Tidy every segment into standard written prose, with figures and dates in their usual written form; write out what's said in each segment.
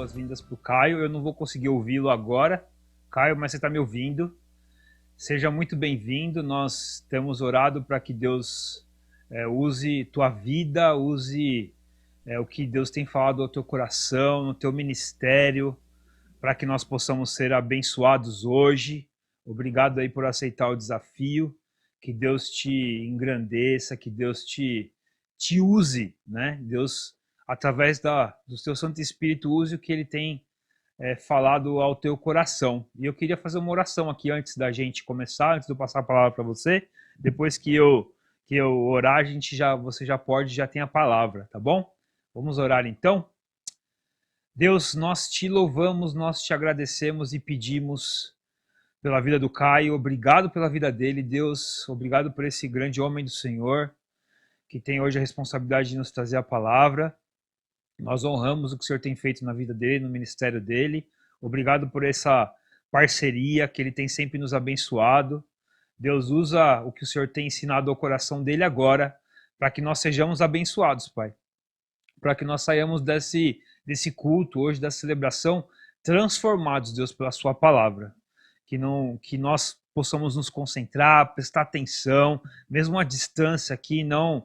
boas-vindas para o Caio. Eu não vou conseguir ouvi-lo agora, Caio, mas você está me ouvindo. Seja muito bem-vindo. Nós temos orado para que Deus use tua vida, use o que Deus tem falado ao teu coração, no teu ministério, para que nós possamos ser abençoados hoje. Obrigado aí por aceitar o desafio. Que Deus te engrandeça, que Deus te use, né? Deus, através do seu Santo Espírito, use o que Ele tem falado ao teu coração. E eu queria fazer uma oração aqui antes da gente começar, antes de eu passar a palavra para você. Depois que eu orar, você já tem a palavra, tá bom? Vamos orar então? Deus, nós te louvamos, nós te agradecemos e pedimos pela vida do Caio, obrigado pela vida dele, Deus, obrigado por esse grande homem do Senhor, que tem hoje a responsabilidade de nos trazer a palavra. Nós honramos o que o Senhor tem feito na vida dele, no ministério dele. Obrigado por essa parceria que ele tem sempre nos abençoado. Deus, usa o que o Senhor tem ensinado ao coração dele agora, para que nós sejamos abençoados, Pai. Para que nós saiamos desse culto hoje, dessa celebração, transformados, Deus, pela sua palavra. Que nós possamos nos concentrar, prestar atenção, mesmo à distância aqui, não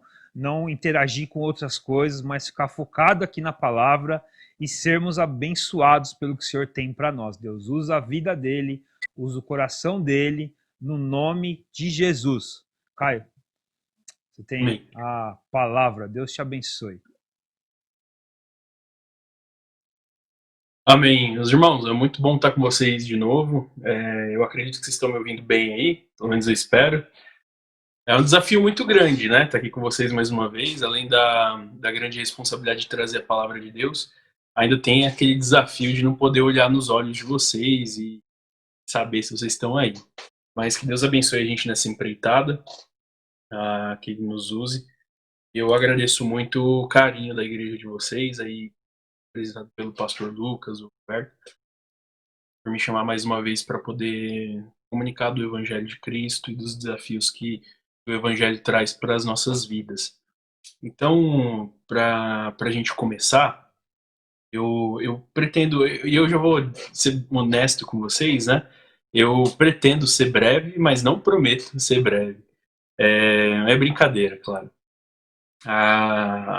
interagir com outras coisas, mas ficar focado aqui na palavra e sermos abençoados pelo que o Senhor tem para nós. Deus, usa a vida dele, usa o coração dele, no nome de Jesus. Caio, você tem Amém. a palavra. Deus te abençoe. Amém. Meus irmãos, é muito bom estar com vocês de novo. Eu acredito que vocês estão me ouvindo bem aí, pelo menos eu espero. É um desafio muito grande, né? Estar aqui com vocês mais uma vez, além da grande responsabilidade de trazer a palavra de Deus, ainda tem aquele desafio de não poder olhar nos olhos de vocês e saber se vocês estão aí. Mas que Deus abençoe a gente nessa empreitada, que Ele nos use. Eu agradeço muito o carinho da igreja de vocês, aí apresentado pelo pastor Lucas, o Roberto, por me chamar mais uma vez para poder comunicar do Evangelho de Cristo e dos desafios que o Evangelho traz para as nossas vidas. Então, para a gente começar, eu pretendo, e eu já vou ser honesto com vocês, né? Eu pretendo ser breve, mas não prometo ser breve. É brincadeira, claro.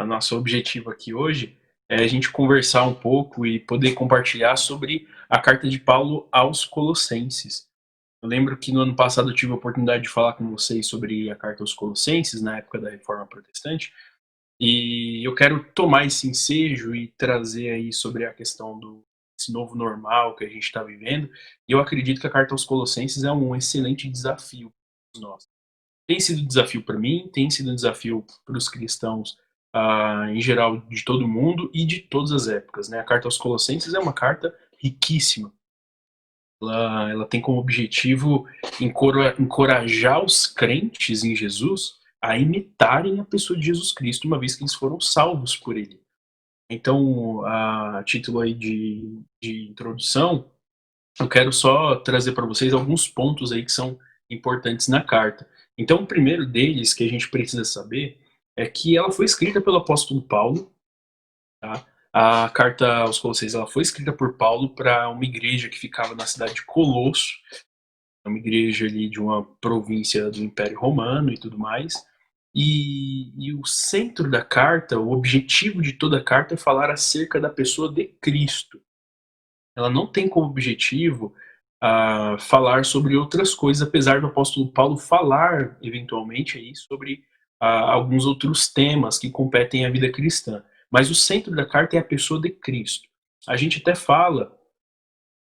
Nosso objetivo aqui hoje é a gente conversar um pouco e poder compartilhar sobre a carta de Paulo aos Colossenses. Eu lembro que no ano passado eu tive a oportunidade de falar com vocês sobre a carta aos Colossenses, na época da Reforma Protestante, e eu quero tomar esse ensejo e trazer aí sobre a questão desse novo normal que a gente está vivendo, e eu acredito que a carta aos Colossenses é um excelente desafio para nós. Tem sido um desafio para mim, tem sido um desafio para os cristãos em geral de todo mundo e de todas as épocas, né? A carta aos Colossenses é uma carta riquíssima. Ela tem como objetivo encorajar os crentes em Jesus a imitarem a pessoa de Jesus Cristo, uma vez que eles foram salvos por ele. Então, a título aí de introdução, eu quero só trazer para vocês alguns pontos aí que são importantes na carta. Então, o primeiro deles que a gente precisa saber é que ela foi escrita pelo apóstolo Paulo, tá? A carta aos Colossenses ela foi escrita por Paulo para uma igreja que ficava na cidade de Colosso, uma igreja ali de uma província do Império Romano e tudo mais. E o centro da carta, o objetivo de toda a carta é falar acerca da pessoa de Cristo. Ela não tem como objetivo falar sobre outras coisas, apesar do apóstolo Paulo falar, eventualmente, aí, sobre alguns outros temas que competem à vida cristã. Mas o centro da carta é a pessoa de Cristo. A gente até fala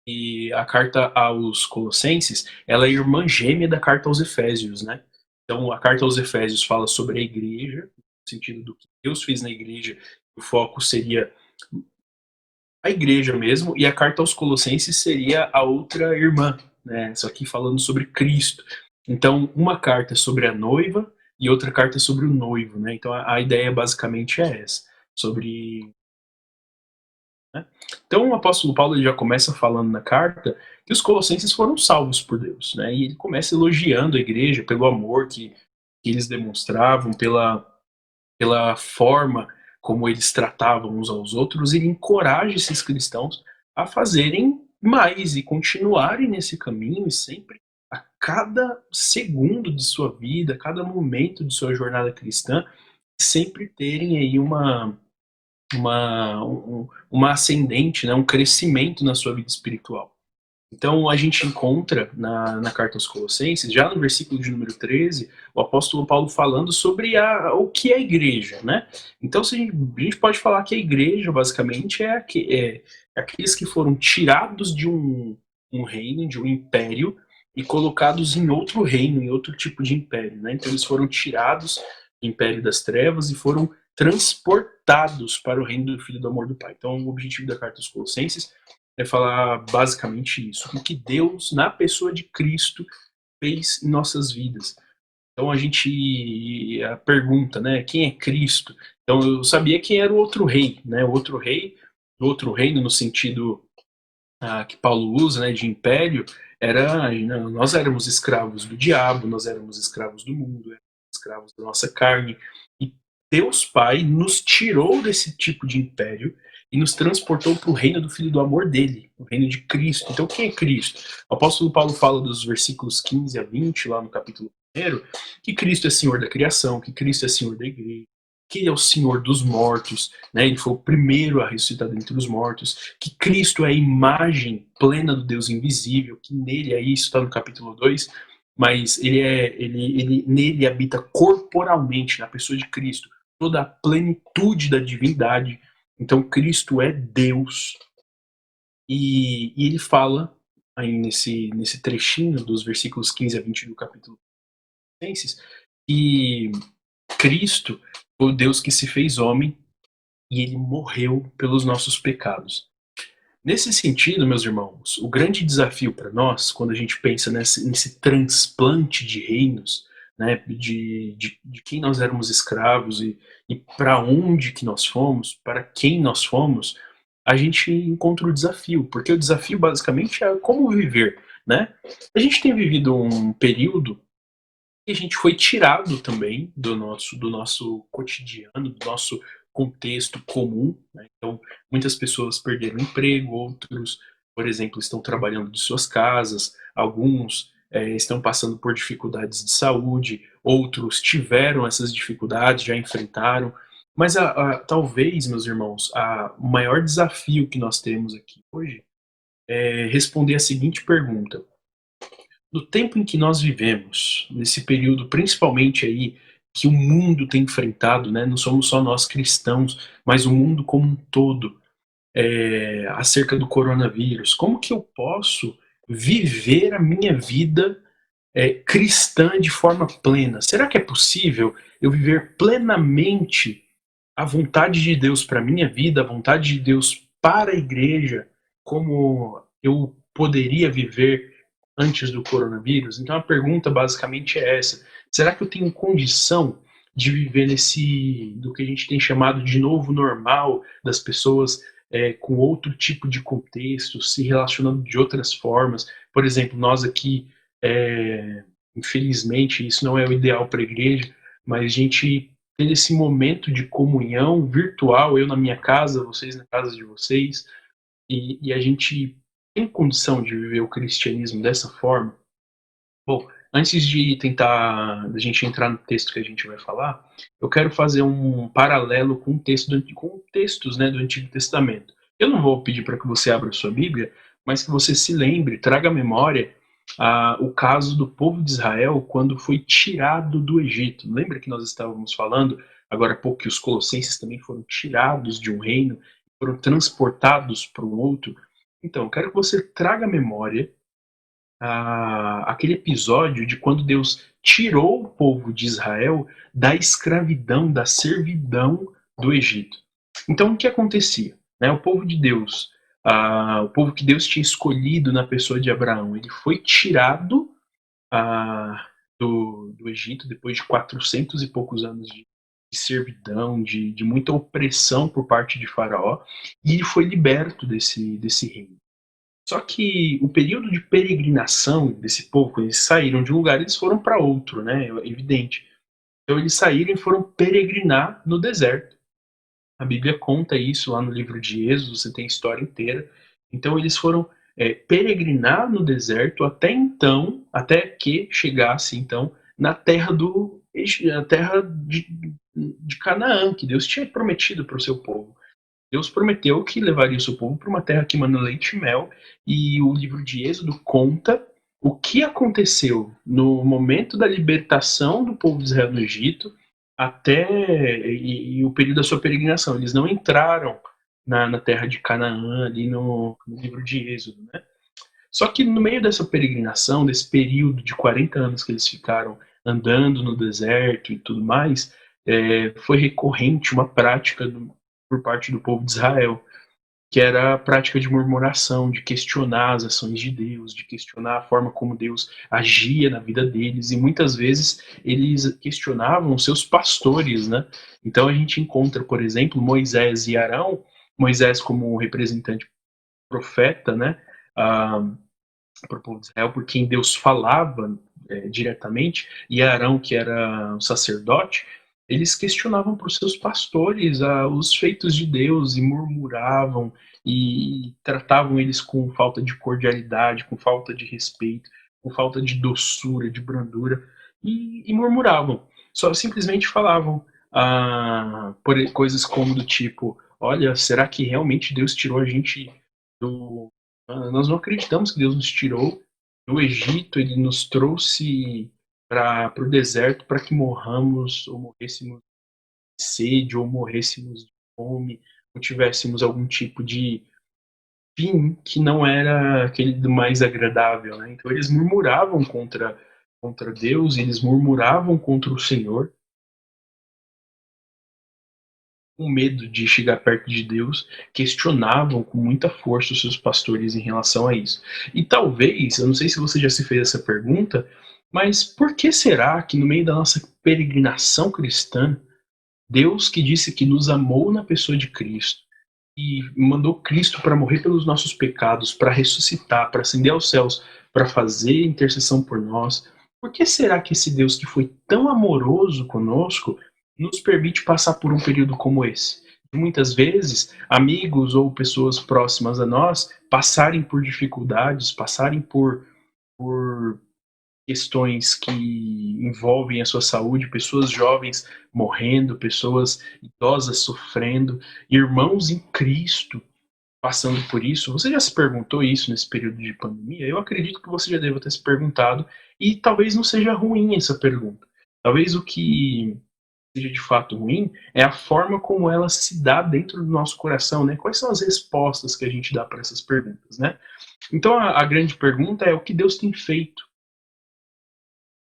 que a carta aos Colossenses ela é irmã gêmea da carta aos Efésios, né? Então, a carta aos Efésios fala sobre a igreja, no sentido do que Deus fez na igreja, o foco seria a igreja mesmo, e a carta aos Colossenses seria a outra irmã, né? Só que falando sobre Cristo. Então, uma carta é sobre a noiva e outra carta é sobre o noivo, né? Então, a ideia basicamente é essa, sobre... Né? Então, o apóstolo Paulo ele já começa falando na carta que os colossenses foram salvos por Deus, né? E ele começa elogiando a igreja pelo amor que eles demonstravam, pela forma como eles tratavam uns aos outros, ele encoraja esses cristãos a fazerem mais e continuarem nesse caminho e sempre, a cada segundo de sua vida, a cada momento de sua jornada cristã, sempre terem aí uma ascendente, né, um crescimento na sua vida espiritual. Então a gente encontra na carta aos Colossenses, já no versículo de número 13, o apóstolo Paulo falando sobre o que é a igreja, né? Então a gente pode falar que a igreja, basicamente, é aqueles que foram tirados de um reino, de um império, e colocados em outro reino, em outro tipo de império, né? Então eles foram tirados do império das trevas e foram transportados para o reino do Filho do amor do Pai. Então o objetivo da carta aos Colossenses é falar basicamente isso, o que Deus, na pessoa de Cristo, fez em nossas vidas. Então a pergunta, né, quem é Cristo? Então eu sabia quem era o outro rei, né, o outro rei, do outro reino no sentido que Paulo usa, né, de império, nós éramos escravos do diabo, nós éramos escravos do mundo, éramos escravos da nossa carne, e Deus Pai nos tirou desse tipo de império e nos transportou para o reino do Filho do amor dele, o reino de Cristo. Então quem é Cristo? O apóstolo Paulo fala dos versículos 15 a 20, lá no capítulo 1, que Cristo é Senhor da criação, que Cristo é Senhor da igreja, que ele é o Senhor dos mortos, né? Ele foi o primeiro a ressuscitar dentre os mortos, que Cristo é a imagem plena do Deus invisível, que nele, aí isso está no capítulo 2, mas nele habita corporalmente, na pessoa de Cristo, toda a plenitude da divindade. Então Cristo é Deus. E ele fala aí nesse trechinho dos versículos 15 a 20 do capítulo Filipenses, que Cristo foi o Deus que se fez homem e ele morreu pelos nossos pecados. Nesse sentido, meus irmãos, o grande desafio para nós, quando a gente pensa nesse transplante de reinos, né, de quem nós éramos escravos e para onde que nós fomos, para quem nós fomos, a gente encontra o desafio, porque o desafio basicamente é como viver, né? A gente tem vivido um período e a gente foi tirado também do nosso cotidiano, do nosso contexto comum, né? Então, muitas pessoas perderam emprego, outros, por exemplo, estão trabalhando de suas casas, alguns estão passando por dificuldades de saúde, outros tiveram essas dificuldades, já enfrentaram. Mas talvez, meus irmãos, o maior desafio que nós temos aqui hoje é responder a seguinte pergunta: no tempo em que nós vivemos, nesse período principalmente aí que o mundo tem enfrentado, né? Não somos só nós cristãos, mas o mundo como um todo, acerca do coronavírus. Como que eu posso viver a minha vida cristã de forma plena? Será que é possível eu viver plenamente a vontade de Deus para a minha vida, a vontade de Deus para a igreja, como eu poderia viver antes do coronavírus? Então a pergunta basicamente é essa: será que eu tenho condição de viver do que a gente tem chamado de novo normal, das pessoas com outro tipo de contexto, se relacionando de outras formas? Por exemplo, nós aqui, infelizmente, isso não é o ideal para a igreja, mas a gente ter esse momento de comunhão virtual, eu na minha casa, vocês na casa de vocês, e a gente tem condição de viver o cristianismo dessa forma? Bom, antes de tentar a gente entrar no texto que a gente vai falar, eu quero fazer um paralelo com com textos, né, do Antigo Testamento. Eu não vou pedir para que você abra a sua Bíblia, mas que você se lembre, traga à memória o caso do povo de Israel quando foi tirado do Egito. Lembra que nós estávamos falando agora há pouco que os colossenses também foram tirados de um reino, foram transportados para um outro? Então, eu quero que você traga à memória aquele episódio de quando Deus tirou o povo de Israel da escravidão, da servidão do Egito. Então, o que acontecia? Né? O povo de Deus, o povo que Deus tinha escolhido na pessoa de Abraão, ele foi tirado do Egito depois de 400 e poucos anos de servidão, de muita opressão por parte de Faraó, e ele foi liberto desse reino. Só que o período de peregrinação desse povo, quando eles saíram de um lugar, eles foram para outro, né? É evidente. Então eles saíram e foram peregrinar no deserto. A Bíblia conta isso lá no livro de Êxodo, você tem a história inteira. Então eles foram peregrinar no deserto até então, até que chegasse então na terra na terra de Canaã, que Deus tinha prometido para o seu povo. Deus prometeu que levaria o seu povo para uma terra que mana leite e mel, e o livro de Êxodo conta o que aconteceu no momento da libertação do povo de Israel no Egito até o período da sua peregrinação. Eles não entraram na terra de Canaã ali no livro de Êxodo, né? Só que no meio dessa peregrinação, desse período de 40 anos que eles ficaram andando no deserto e tudo mais, foi recorrente uma prática por parte do povo de Israel, que era a prática de murmuração, de questionar as ações de Deus, de questionar a forma como Deus agia na vida deles, e muitas vezes eles questionavam os seus pastores, né? Então a gente encontra, por exemplo, Moisés e Arão, Moisés como representante profeta, né? Ah, para o povo de Israel, por quem Deus falava diretamente, e Arão, que era um sacerdote, eles questionavam para os seus pastores os feitos de Deus e murmuravam e tratavam eles com falta de cordialidade, com falta de respeito, com falta de doçura, de brandura, e murmuravam. Só simplesmente falavam por coisas como do tipo: olha, será que realmente Deus tirou a gente do nós não acreditamos que Deus nos tirou do Egito, ele nos trouxe para o deserto para que morramos ou morrêssemos de sede ou morrêssemos de fome ou tivéssemos algum tipo de fim que não era aquele do mais agradável, né? Então eles murmuravam contra Deus, eles murmuravam contra o Senhor, com medo de chegar perto de Deus, questionavam com muita força os seus pastores em relação a isso. E talvez, eu não sei se você já se fez essa pergunta, mas por que será que no meio da nossa peregrinação cristã, Deus que disse que nos amou na pessoa de Cristo e mandou Cristo para morrer pelos nossos pecados, para ressuscitar, para ascender aos céus, para fazer intercessão por nós, por que será que esse Deus que foi tão amoroso conosco nos permite passar por um período como esse? E muitas vezes, amigos ou pessoas próximas a nós passarem por dificuldades, passarem por questões que envolvem a sua saúde, pessoas jovens morrendo, pessoas idosas sofrendo, irmãos em Cristo passando por isso. Você já se perguntou isso nesse período de pandemia? Eu acredito que você já deva ter se perguntado, e talvez não seja ruim essa pergunta. Talvez o que seja de fato ruim é a forma como ela se dá dentro do nosso coração, né? Quais são as respostas que a gente dá para essas perguntas, né? Então a grande pergunta é: o que Deus tem feito?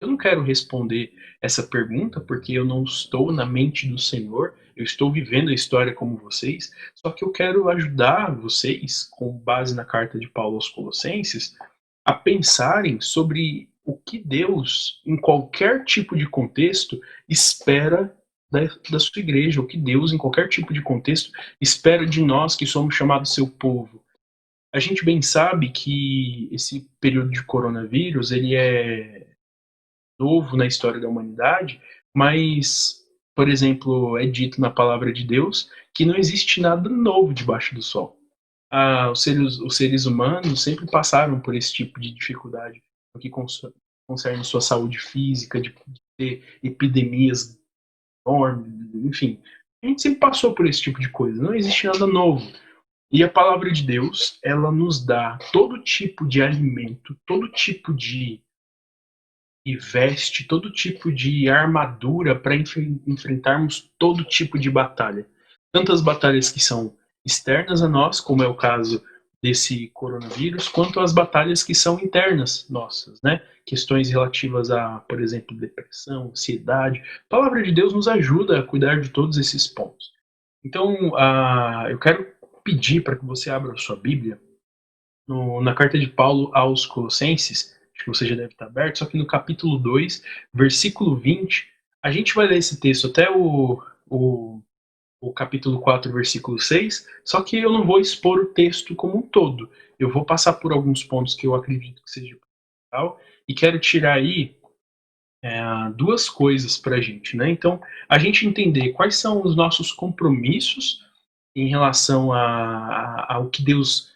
Eu não quero responder essa pergunta porque eu não estou na mente do Senhor, eu estou vivendo a história como vocês, só que eu quero ajudar vocês, com base na carta de Paulo aos Colossenses, a pensarem sobre o que Deus, em qualquer tipo de contexto, espera da sua igreja, o que Deus, em qualquer tipo de contexto, espera de nós que somos chamados seu povo. A gente bem sabe que esse período de coronavírus, ele é novo na história da humanidade, mas, por exemplo, é dito na palavra de Deus que não existe nada novo debaixo do sol. Os seres humanos sempre passaram por esse tipo de dificuldade no que concerne sua saúde física, de ter epidemias enormes, enfim. A gente sempre passou por esse tipo de coisa, não existe nada novo. E a palavra de Deus, ela nos dá todo tipo de alimento, todo tipo de e veste todo tipo de armadura para enfrentarmos todo tipo de batalha. Tanto as batalhas que são externas a nós, como é o caso desse coronavírus, quanto as batalhas que são internas nossas, né? Questões relativas a, por exemplo, depressão, ansiedade. A palavra de Deus nos ajuda a cuidar de todos esses pontos. Então, eu quero pedir para que você abra a sua Bíblia na carta de Paulo aos Colossenses, acho que você já deve estar aberto, só que no capítulo 2, versículo 20, a gente vai ler esse texto até o capítulo 4, versículo 6, só que eu não vou expor o texto como um todo. Eu vou passar por alguns pontos que eu acredito que seja fundamental e quero tirar aí duas coisas para a gente, né? Então, a gente entender quais são os nossos compromissos em relação ao que Deus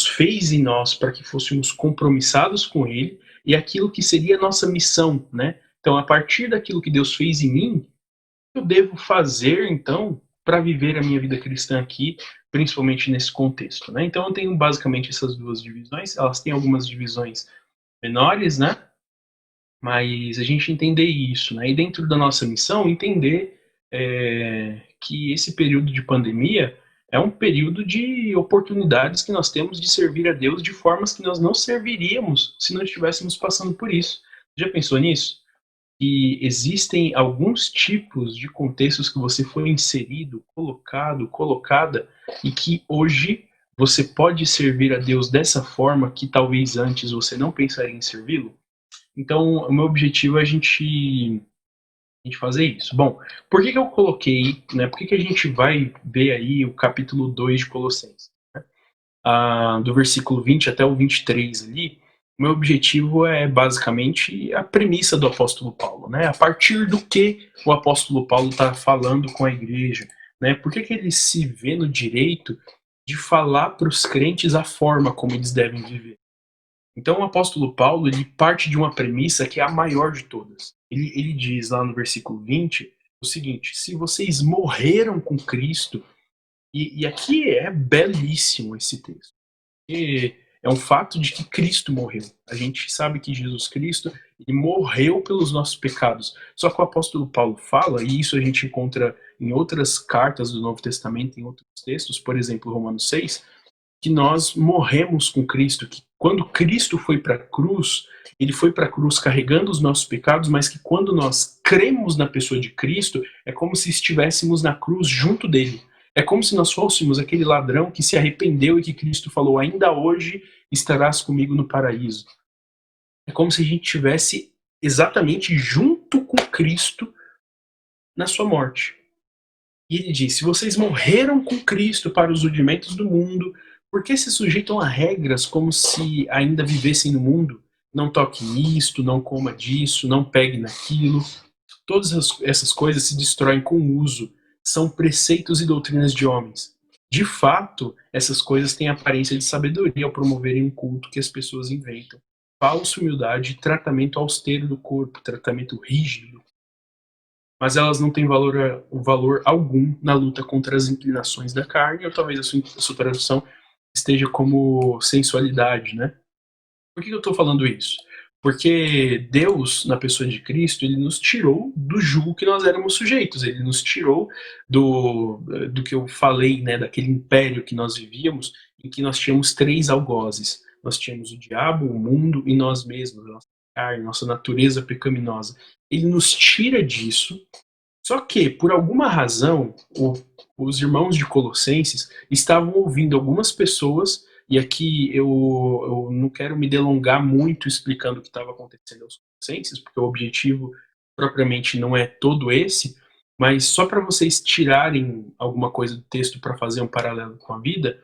fez em nós para que fôssemos compromissados com Ele e aquilo que seria a nossa missão, né? Então, a partir daquilo que Deus fez em mim, eu devo fazer, então, para viver a minha vida cristã aqui, principalmente nesse contexto, né? Então, eu tenho basicamente essas duas divisões. Elas têm algumas divisões menores, né? Mas a gente entender isso, né? E dentro da nossa missão, entender que esse período de pandemia é um período de oportunidades que nós temos de servir a Deus de formas que nós não serviríamos se não estivéssemos passando por isso. Já pensou nisso? E existem alguns tipos de contextos que você foi inserido, colocado, colocada, e que hoje você pode servir a Deus dessa forma que talvez antes você não pensaria em servi-lo? Então, o meu objetivo é a gente fazer isso. Bom, por que eu coloquei, né? Por que a gente vai ver aí o capítulo 2 de Colossenses? Né? Do versículo 20 até o 23 ali, o meu objetivo é basicamente a premissa do apóstolo Paulo, né? A partir do que o apóstolo Paulo está falando com a igreja, né? Por que ele se vê no direito de falar para os crentes a forma como eles devem viver? Então o apóstolo Paulo ele parte de uma premissa que é a maior de todas. Ele diz lá no versículo 20 o seguinte: se vocês morreram com Cristo, e aqui é belíssimo esse texto, porque é um fato de que Cristo morreu. A gente sabe que Jesus Cristo ele morreu pelos nossos pecados. Só que o apóstolo Paulo fala, e isso a gente encontra em outras cartas do Novo Testamento, em outros textos, por exemplo, Romanos 6, que nós morremos com Cristo, que quando Cristo foi para a cruz, ele foi para a cruz carregando os nossos pecados, mas que quando nós cremos na pessoa de Cristo, é como se estivéssemos na cruz junto dele. É como se nós fôssemos aquele ladrão que se arrependeu e que Cristo falou: ainda hoje estarás comigo no paraíso. É como se a gente estivesse exatamente junto com Cristo na sua morte. E ele diz: se vocês morreram com Cristo para os rudimentos do mundo, por que se sujeitam a regras como se ainda vivessem no mundo? Não toque nisto, não coma disso, não pegue naquilo. Todas essas coisas se destroem com o uso. São preceitos e doutrinas de homens. De fato, essas coisas têm aparência de sabedoria ao promoverem um culto que as pessoas inventam. Falsa humildade, tratamento austero do corpo, tratamento rígido, mas elas não têm valor algum na luta contra as inclinações da carne, ou talvez a sua tradução esteja como sensualidade, né? Por que eu estou falando isso? Porque Deus, na pessoa de Cristo, ele nos tirou do jugo que nós éramos sujeitos, ele nos tirou do que eu falei, né, daquele império que nós vivíamos, em que nós tínhamos três algozes. Nós tínhamos o diabo, o mundo e nós mesmos, a nossa carne, nossa natureza pecaminosa. Ele nos tira disso. Só que, por alguma razão, os irmãos de Colossenses estavam ouvindo algumas pessoas, e aqui eu não quero me delongar muito explicando o que estava acontecendo aos Colossenses, porque o objetivo propriamente não é todo esse, mas só para vocês tirarem alguma coisa do texto para fazer um paralelo com a vida,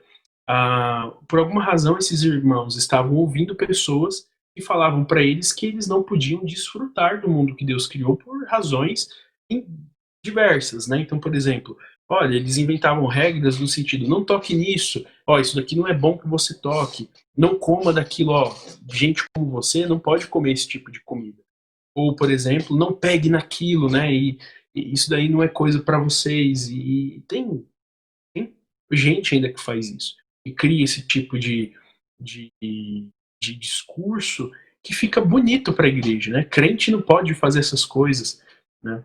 por alguma razão esses irmãos estavam ouvindo pessoas que falavam para eles que eles não podiam desfrutar do mundo que Deus criou por razões diversas, né? Então, por exemplo, olha, eles inventavam regras no sentido: não toque nisso, ó, isso daqui não é bom que você toque, não coma daquilo, ó, gente como você não pode comer esse tipo de comida. Ou, por exemplo, não pegue naquilo, né? E isso daí não é coisa para vocês. E tem gente ainda que faz isso e cria esse tipo de, de discurso que fica bonito para a igreja, né? Crente não pode fazer essas coisas, né?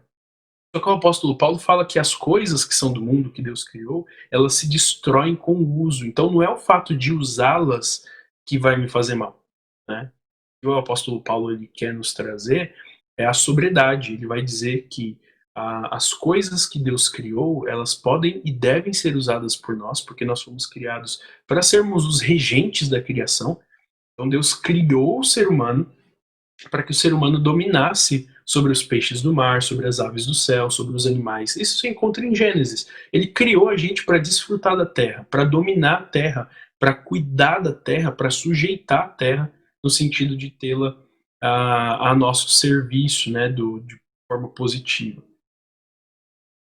Só que o apóstolo Paulo fala que as coisas que são do mundo que Deus criou, elas se destroem com o uso. Então não é o fato de usá-las que vai me fazer mal, né? O que o apóstolo Paulo ele quer nos trazer é a sobriedade. Ele vai dizer que as coisas que Deus criou, elas podem e devem ser usadas por nós, porque nós fomos criados para sermos os regentes da criação. Então Deus criou o ser humano para que o ser humano dominasse sobre os peixes do mar, sobre as aves do céu, sobre os animais. Isso se encontra em Gênesis. Ele criou a gente para desfrutar da terra, para dominar a terra, para cuidar da terra, para sujeitar a terra, no sentido de tê-la a nosso serviço, né, de forma positiva.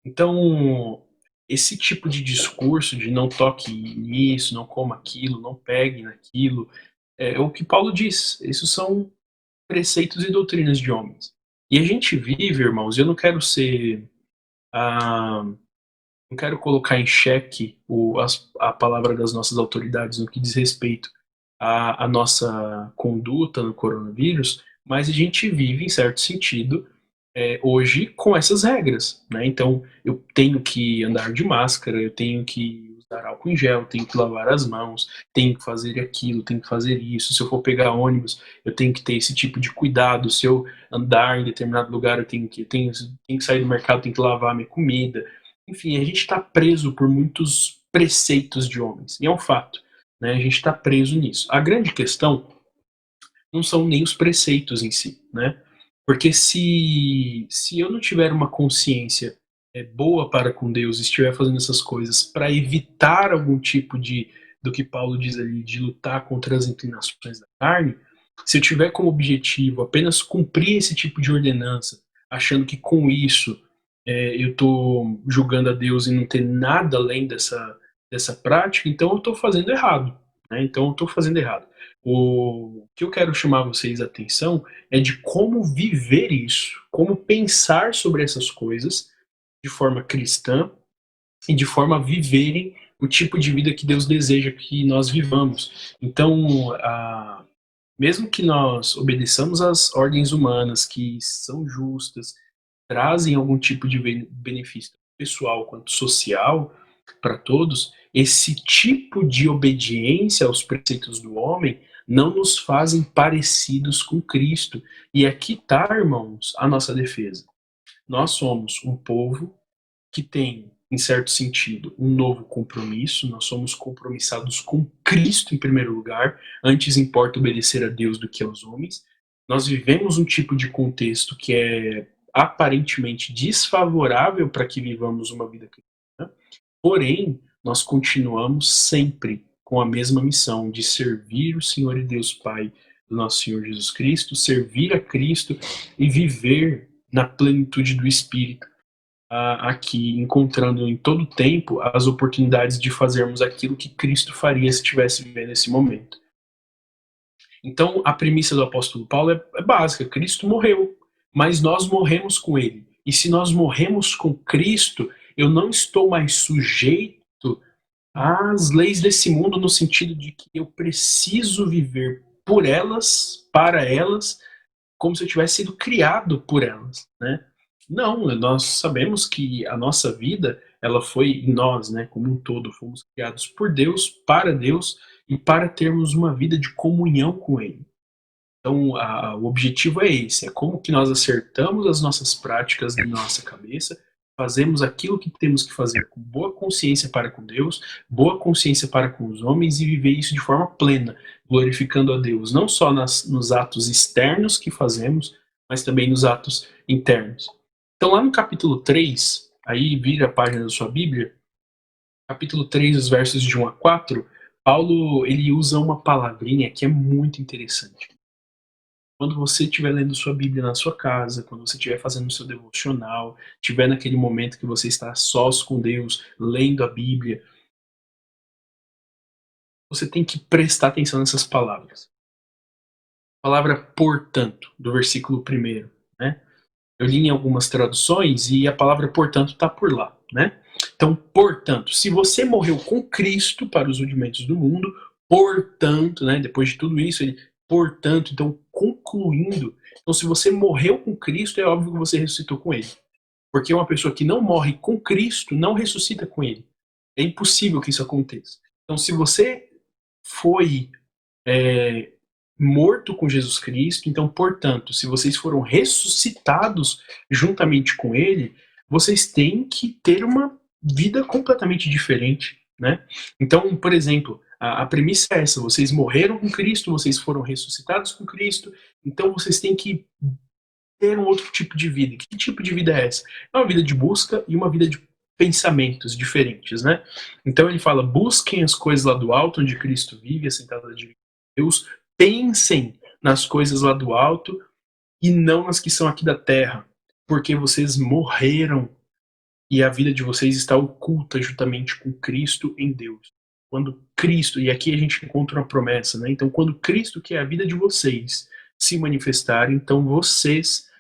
Então, esse tipo de discurso de não toque nisso, não coma aquilo, não pegue naquilo, é o que Paulo diz. Esses são preceitos e doutrinas de homens. E a gente vive, irmãos, eu não quero ser, não quero colocar em xeque a palavra das nossas autoridades no que diz respeito à nossa conduta no coronavírus, mas a gente vive, em certo sentido, hoje com essas regras, né? Então, eu tenho que andar de máscara, eu tenho que usar álcool em gel, tenho que lavar as mãos, tenho que fazer aquilo, tenho que fazer isso. Se eu for pegar ônibus, eu tenho que ter esse tipo de cuidado. Se eu andar em determinado lugar, eu tenho que sair do mercado, tenho que lavar a minha comida. Enfim, a gente está preso por muitos preceitos de homens, e é um fato, né? A gente está preso nisso. A grande questão não são nem os preceitos em si, né? Porque se eu não tiver uma consciência boa para com Deus, estiver fazendo essas coisas para evitar algum tipo do que Paulo diz ali, de lutar contra as inclinações da carne, se eu tiver como objetivo apenas cumprir esse tipo de ordenança, achando que com isso eu estou julgando a Deus e não ter nada além dessa prática, então eu estou fazendo errado, né? Então eu estou fazendo errado. O que eu quero chamar vocês a atenção é de como viver isso, como pensar sobre essas coisas de forma cristã e de forma a viverem o tipo de vida que Deus deseja que nós vivamos. Então, mesmo que nós obedeçamos às ordens humanas, que são justas, trazem algum tipo de benefício pessoal quanto social para todos, esse tipo de obediência aos preceitos do homem não nos fazem parecidos com Cristo. E aqui está, irmãos, a nossa defesa. Nós somos um povo que tem, em certo sentido, um novo compromisso. Nós somos compromissados com Cristo em primeiro lugar. Antes importa obedecer a Deus do que aos homens. Nós vivemos um tipo de contexto que é aparentemente desfavorável para que vivamos uma vida cristã, porém, nós continuamos sempre com a mesma missão de servir o Senhor e Deus Pai do nosso Senhor Jesus Cristo, servir a Cristo e viver na plenitude do Espírito, aqui, encontrando em todo tempo as oportunidades de fazermos aquilo que Cristo faria se estivesse vivendo esse momento. Então, a premissa do apóstolo Paulo é básica: Cristo morreu, mas nós morremos com ele. E se nós morremos com Cristo, eu não estou mais sujeito às leis desse mundo, no sentido de que eu preciso viver por elas, para elas, como se eu tivesse sido criado por elas, né? Não, nós sabemos que a nossa vida, ela foi, nós, né, como um todo, fomos criados por Deus, para Deus e para termos uma vida de comunhão com Ele. Então, o objetivo é esse, é como que nós acertamos as nossas práticas na nossa cabeça, fazemos aquilo que temos que fazer com boa consciência para com Deus, boa consciência para com os homens e viver isso de forma plena, glorificando a Deus, não só nos atos externos que fazemos, mas também nos atos internos. Então, lá no capítulo 3, aí vira a página da sua Bíblia, capítulo 3, os versos de 1 a 4, Paulo ele usa uma palavrinha que é muito interessante. Quando você estiver lendo sua Bíblia na sua casa, quando você estiver fazendo o seu devocional, estiver naquele momento que você está sós com Deus, lendo a Bíblia, você tem que prestar atenção nessas palavras. A palavra portanto, do versículo 1, né? Eu li em algumas traduções e a palavra portanto está por lá, né? Então, portanto, se você morreu com Cristo para os rudimentos do mundo, portanto, né, depois de tudo isso, portanto, então, concluindo, então se você morreu com Cristo, é óbvio que você ressuscitou com Ele. Porque uma pessoa que não morre com Cristo não ressuscita com Ele. É impossível que isso aconteça. Então, se você foi morto com Jesus Cristo, então, portanto, se vocês foram ressuscitados juntamente com Ele, vocês têm que ter uma vida completamente diferente, né? Então, por exemplo, a premissa é essa: vocês morreram com Cristo, vocês foram ressuscitados com Cristo, então vocês têm que ter um outro tipo de vida. Que tipo de vida é essa? É uma vida de busca e uma vida de pensamentos diferentes, né? Então ele fala: busquem as coisas lá do alto, onde Cristo vive, assentado à direita de Deus, pensem nas coisas lá do alto e não nas que são aqui da terra, porque vocês morreram e a vida de vocês está oculta juntamente com Cristo em Deus. Quando Cristo, e aqui a gente encontra uma promessa, né? Então, quando Cristo, que é a vida de vocês, se manifestar, então vocês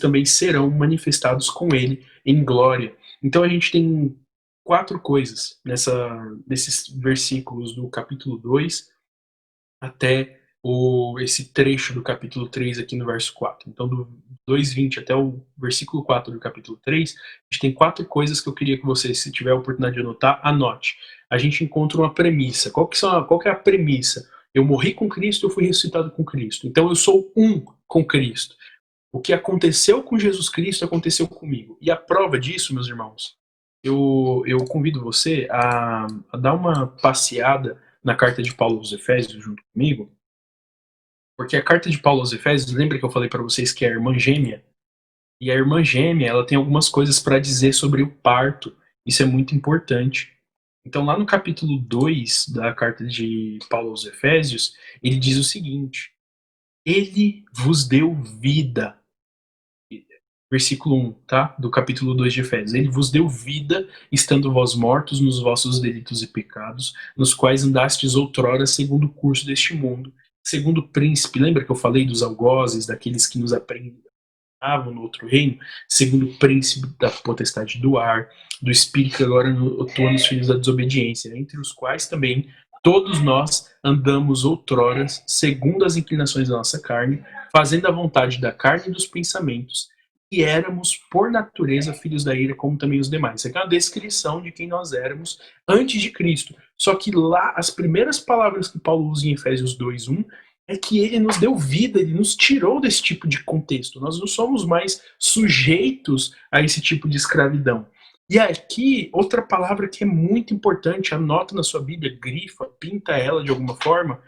também serão manifestados com Ele em glória. Então a gente tem 4 coisas nesses versículos do capítulo 2 até esse trecho do capítulo 3 aqui no verso 4. Então, do 2:20 até o versículo 4 do capítulo 3, a gente tem 4 coisas que eu queria que você, se tiver a oportunidade de anotar, anote. A gente encontra uma premissa. Qual que é a premissa? Eu morri com Cristo, eu fui ressuscitado com Cristo. Então, eu sou um com Cristo. O que aconteceu com Jesus Cristo aconteceu comigo. E a prova disso, meus irmãos, eu convido você a dar uma passeada na carta de Paulo aos Efésios junto comigo, porque a carta de Paulo aos Efésios, lembra que eu falei para vocês que é a irmã gêmea? E a irmã gêmea, ela tem algumas coisas para dizer sobre o parto. Isso é muito importante. Então, lá no capítulo 2 da carta de Paulo aos Efésios, ele diz o seguinte: Ele vos deu vida. Versículo 1, tá? Do capítulo 2 de Efésios. Ele vos deu vida, estando vós mortos nos vossos delitos e pecados, nos quais andastes outrora segundo o curso deste mundo, segundo o príncipe. Lembra que eu falei dos algozes, daqueles que nos aprisionavam no outro reino? Segundo o príncipe da potestade do ar, do espírito que agora atua nos filhos da desobediência, entre os quais também todos nós andamos outrora, segundo as inclinações da nossa carne, fazendo a vontade da carne e dos pensamentos, e éramos, por natureza, filhos da ira, como também os demais. Isso aqui é uma descrição de quem nós éramos antes de Cristo. Só que lá, as primeiras palavras que Paulo usa em Efésios 2:1 é que ele nos deu vida, ele nos tirou desse tipo de contexto. Nós não somos mais sujeitos a esse tipo de escravidão. E aqui, outra palavra que é muito importante, anota na sua Bíblia, grifa, pinta ela de alguma forma,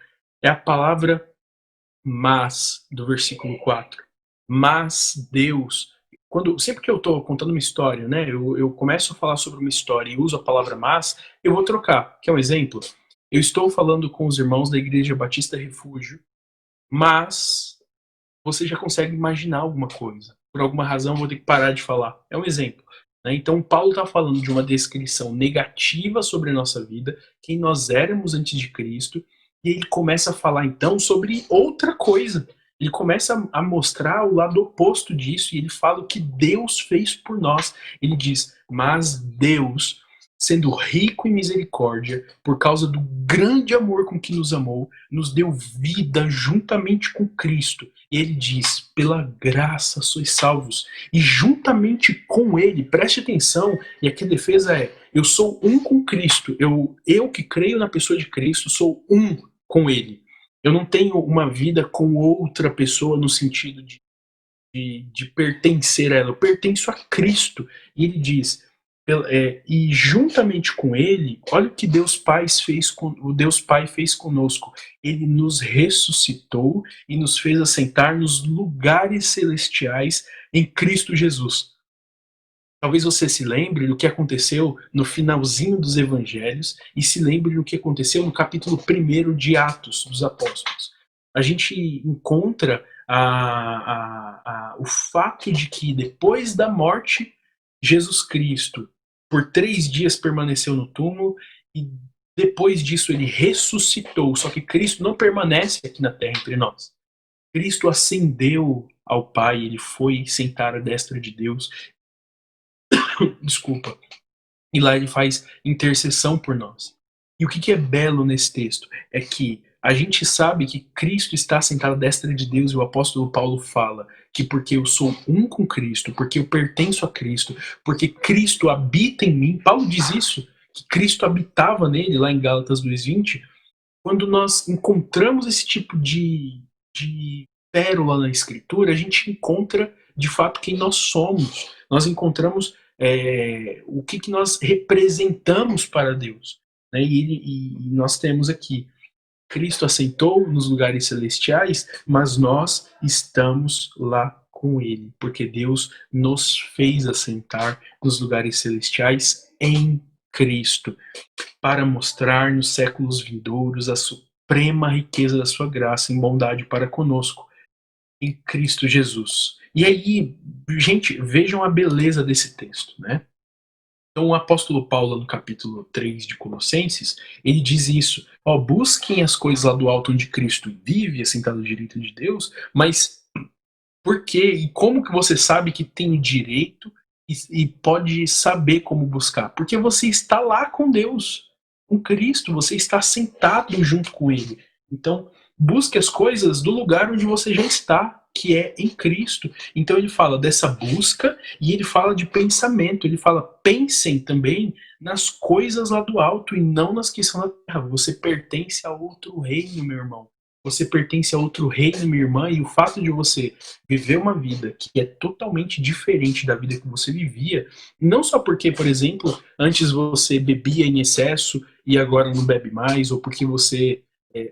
é a palavra mas, do versículo 4. Mas Deus, sempre que eu estou contando uma história, né, eu começo a falar sobre uma história e uso a palavra mas, eu vou trocar. Quer um exemplo? Eu estou falando com os irmãos da Igreja Batista Refúgio, mas você já consegue imaginar alguma coisa. Por alguma razão, eu vou ter que parar de falar. É um exemplo. Né? Então, Paulo está falando de uma descrição negativa sobre a nossa vida, quem nós éramos antes de Cristo, e ele começa a falar, então, sobre outra coisa. Ele começa a mostrar o lado oposto disso, e ele fala o que Deus fez por nós. Ele diz, mas Deus, sendo rico em misericórdia, por causa do grande amor com que nos amou, nos deu vida juntamente com Cristo. E ele diz, pela graça sois salvos. E juntamente com ele, preste atenção, e aqui a defesa é, eu sou um com Cristo. Eu que creio na pessoa de Cristo, sou um com ele. Eu não tenho uma vida com outra pessoa no sentido de pertencer a ela. Eu pertenço a Cristo. E ele diz, e juntamente com ele, olha o que o Deus Pai fez conosco. Ele nos ressuscitou e nos fez assentar nos lugares celestiais em Cristo Jesus. Talvez você se lembre do que aconteceu no finalzinho dos evangelhos e se lembre do que aconteceu no capítulo 1 de Atos dos Apóstolos. A gente encontra o fato de que depois da morte, Jesus Cristo, por 3 dias permaneceu no túmulo e depois disso ele ressuscitou. Só que Cristo não permanece aqui na terra entre nós. Cristo ascendeu ao Pai, ele foi sentar à destra de Deus. Desculpa. E lá ele faz intercessão por nós. E o que é belo nesse texto é que a gente sabe que Cristo está sentado à destra de Deus, e o apóstolo Paulo fala que porque eu sou um com Cristo, porque eu pertenço a Cristo, porque Cristo habita em mim. Paulo diz isso, que Cristo habitava nele, lá em Gálatas 2:20. Quando nós encontramos esse tipo de pérola na Escritura, a gente encontra de fato quem nós somos. Nós encontramos o que nós representamos para Deus. Né? E nós temos aqui, Cristo assentou nos lugares celestiais, mas nós estamos lá com Ele, porque Deus nos fez assentar nos lugares celestiais em Cristo, para mostrar nos séculos vindouros a suprema riqueza da sua graça em bondade para conosco, em Cristo Jesus. E aí, gente, vejam a beleza desse texto, né? Então, o apóstolo Paulo, no capítulo 3 de Colossenses, ele diz isso: ó, busquem as coisas lá do alto onde Cristo vive, assentado à direita de Deus, mas por quê? E como que você sabe que tem o direito e pode saber como buscar? Porque você está lá com Deus, com Cristo, você está sentado junto com Ele. Então, busque as coisas do lugar onde você já está, que é em Cristo. Então ele fala dessa busca e ele fala de pensamento. Ele fala, pensem também nas coisas lá do alto e não nas que são da terra. Você pertence a outro reino, meu irmão. Você pertence a outro reino, minha irmã, e o fato de você viver uma vida que é totalmente diferente da vida que você vivia, não só porque, por exemplo, antes você bebia em excesso e agora não bebe mais, ou porque você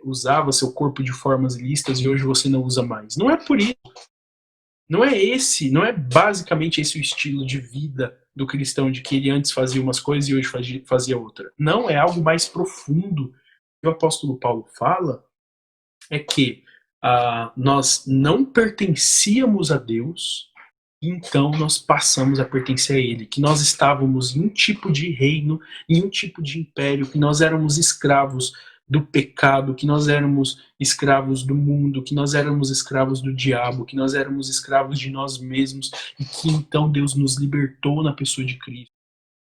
usava seu corpo de formas ilícitas e hoje você não usa mais. Não é por isso. Não é basicamente esse o estilo de vida do cristão, de que ele antes fazia umas coisas e hoje fazia outra. Não, é algo mais profundo. O que o apóstolo Paulo fala é que nós não pertencíamos a Deus, então nós passamos a pertencer a Ele, que nós estávamos em um tipo de reino, em um tipo de império, que nós éramos escravos do pecado, que nós éramos escravos do mundo, que nós éramos escravos do diabo, que nós éramos escravos de nós mesmos, e que então Deus nos libertou na pessoa de Cristo.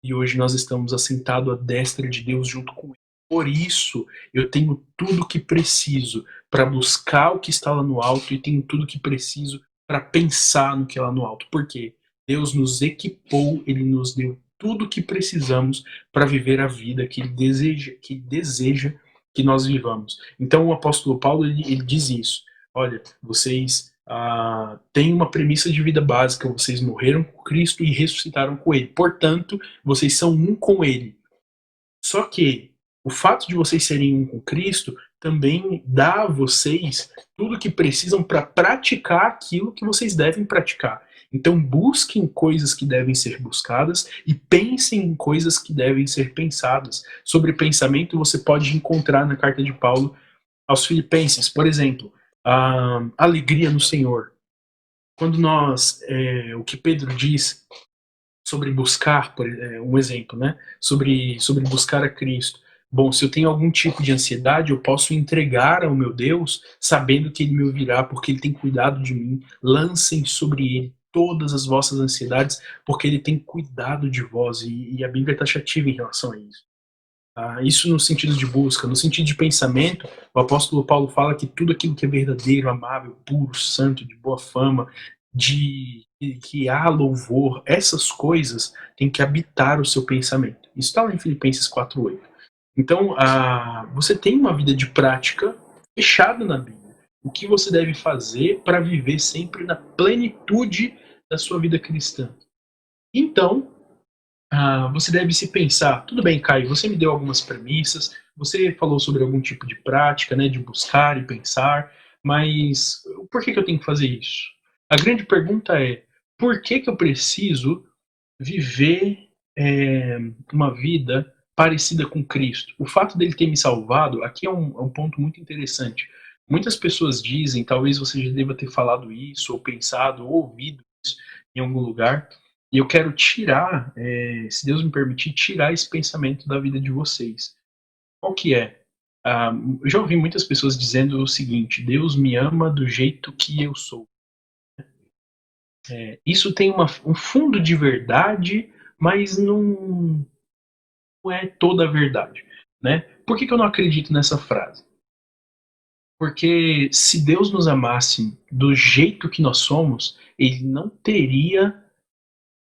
E hoje nós estamos assentados à destra de Deus junto com Ele. Por isso, eu tenho tudo o que preciso para buscar o que está lá no alto e tenho tudo o que preciso para pensar no que é lá no alto. Por quê? Deus nos equipou, Ele nos deu tudo o que precisamos para viver a vida que Ele deseja que nós vivamos. Então o apóstolo Paulo ele diz isso. Olha, vocês têm uma premissa de vida básica, vocês morreram com Cristo e ressuscitaram com Ele. Portanto, vocês são um com Ele. Só que o fato de vocês serem um com Cristo também dá a vocês tudo o que precisam para praticar aquilo que vocês devem praticar. Então busquem coisas que devem ser buscadas e pensem em coisas que devem ser pensadas. Sobre pensamento você pode encontrar na carta de Paulo aos Filipenses, por exemplo, a alegria no Senhor. Quando nós, o que Pedro diz sobre buscar, um exemplo, né? Sobre buscar a Cristo. Bom, se eu tenho algum tipo de ansiedade, eu posso entregar ao meu Deus, sabendo que Ele me ouvirá, porque Ele tem cuidado de mim. Lancem sobre Ele todas as vossas ansiedades, porque Ele tem cuidado de vós. E a Bíblia é taxativa em relação a isso. Isso no sentido de busca. No sentido de pensamento, o apóstolo Paulo fala que tudo aquilo que é verdadeiro, amável, puro, santo, de boa fama, de que há louvor, essas coisas têm que habitar o seu pensamento. Isso está lá em Filipenses 4:8. Então, você tem uma vida de prática fechada na Bíblia. O que você deve fazer para viver sempre na plenitude da sua vida cristã. Então, você deve se pensar, tudo bem, Caio, você me deu algumas premissas, você falou sobre algum tipo de prática, né, de buscar e pensar, mas por que eu tenho que fazer isso? A grande pergunta é, por que eu preciso viver uma vida parecida com Cristo? O fato dele ter me salvado, aqui é um ponto muito interessante. Muitas pessoas dizem, talvez você já deva ter falado isso, ou pensado, ou ouvido isso em algum lugar, e eu quero tirar, se Deus me permitir, tirar esse pensamento da vida de vocês. Qual que é? Eu já ouvi muitas pessoas dizendo o seguinte: Deus me ama do jeito que eu sou. Isso tem um fundo de verdade, mas não é toda a verdade. Né? Por que eu não acredito nessa frase? Porque se Deus nos amasse do jeito que nós somos, Ele não teria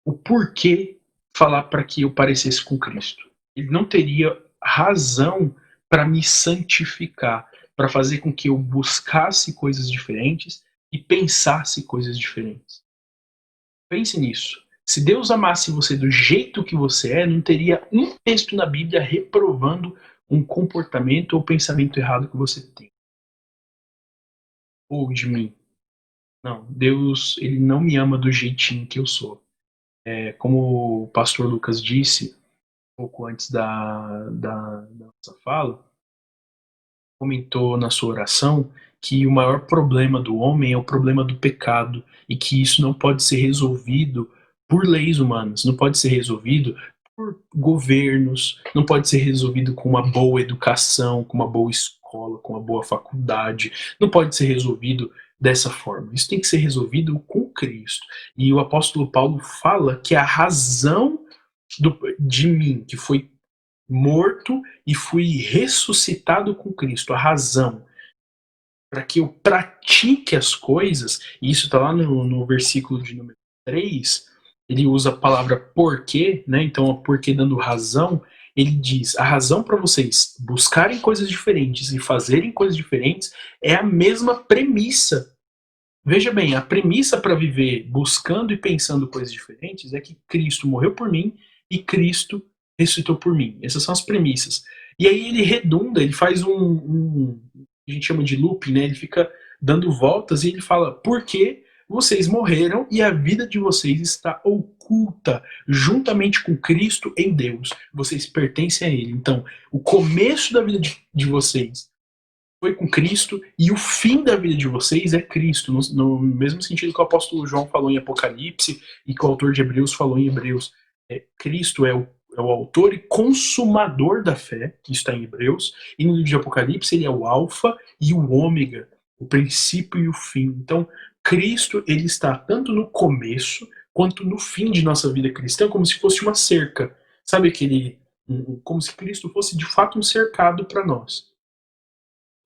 o porquê falar para que eu parecesse com Cristo. Ele não teria razão para me santificar, para fazer com que eu buscasse coisas diferentes e pensasse coisas diferentes. Pense nisso. Se Deus amasse você do jeito que você é, não teria um texto na Bíblia reprovando um comportamento ou pensamento errado que você tem. Ou de mim. Não, Deus, ele não me ama do jeitinho que eu sou. Como o pastor Lucas disse, pouco antes da nossa fala, comentou na sua oração que o maior problema do homem é o problema do pecado e que isso não pode ser resolvido por leis humanas, não pode ser resolvido por governos, não pode ser resolvido com uma boa educação, com uma boa escola, com uma boa faculdade, não pode ser resolvido dessa forma. Isso tem que ser resolvido com Cristo. E o apóstolo Paulo fala que a razão de mim, que foi morto e fui ressuscitado com Cristo, a razão para que eu pratique as coisas, e isso está lá no versículo de número 3, ele usa a palavra porquê, né? Então, o porquê dando razão, ele diz, a razão para vocês buscarem coisas diferentes e fazerem coisas diferentes é a mesma premissa. Veja bem, a premissa para viver buscando e pensando coisas diferentes é que Cristo morreu por mim e Cristo ressuscitou por mim. Essas são as premissas. E aí ele redunda, ele faz a gente chama de loop, né? Ele fica dando voltas e ele fala, por que vocês morreram e a vida de vocês está oculta juntamente com Cristo em Deus. Vocês pertencem a Ele. Então, o começo da vida de vocês foi com Cristo e o fim da vida de vocês é Cristo, no mesmo sentido que o apóstolo João falou em Apocalipse e que o autor de Hebreus falou em Hebreus. Cristo é o autor e consumador da fé, que está em Hebreus, e no livro de Apocalipse ele é o alfa e o ômega, o princípio e o fim. Então, Cristo ele está tanto no começo quanto no fim de nossa vida cristã, como se fosse uma cerca. Sabe como se Cristo fosse de fato um cercado para nós.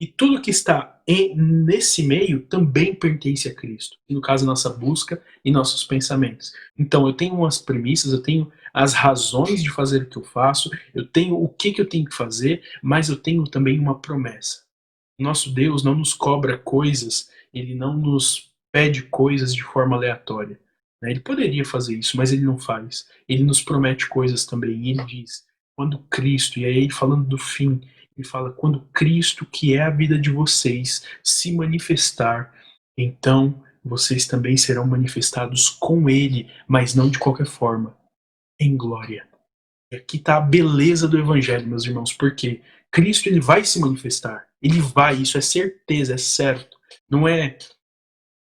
E tudo que está nesse meio também pertence a Cristo. E no caso, a nossa busca e nossos pensamentos. Então, eu tenho umas premissas, eu tenho as razões de fazer o que eu faço, eu tenho o que eu tenho que fazer, mas eu tenho também uma promessa. Nosso Deus não nos cobra coisas, Ele não nos pede coisas de forma aleatória. Ele poderia fazer isso, mas Ele não faz. Ele nos promete coisas também. E Ele diz, quando Cristo, e aí falando do fim, ele fala, quando Cristo, que é a vida de vocês, se manifestar, então vocês também serão manifestados com Ele, mas não de qualquer forma, em glória. E aqui está a beleza do Evangelho, meus irmãos, porque Cristo ele vai se manifestar. Ele vai, isso é certeza, é certo. Não é...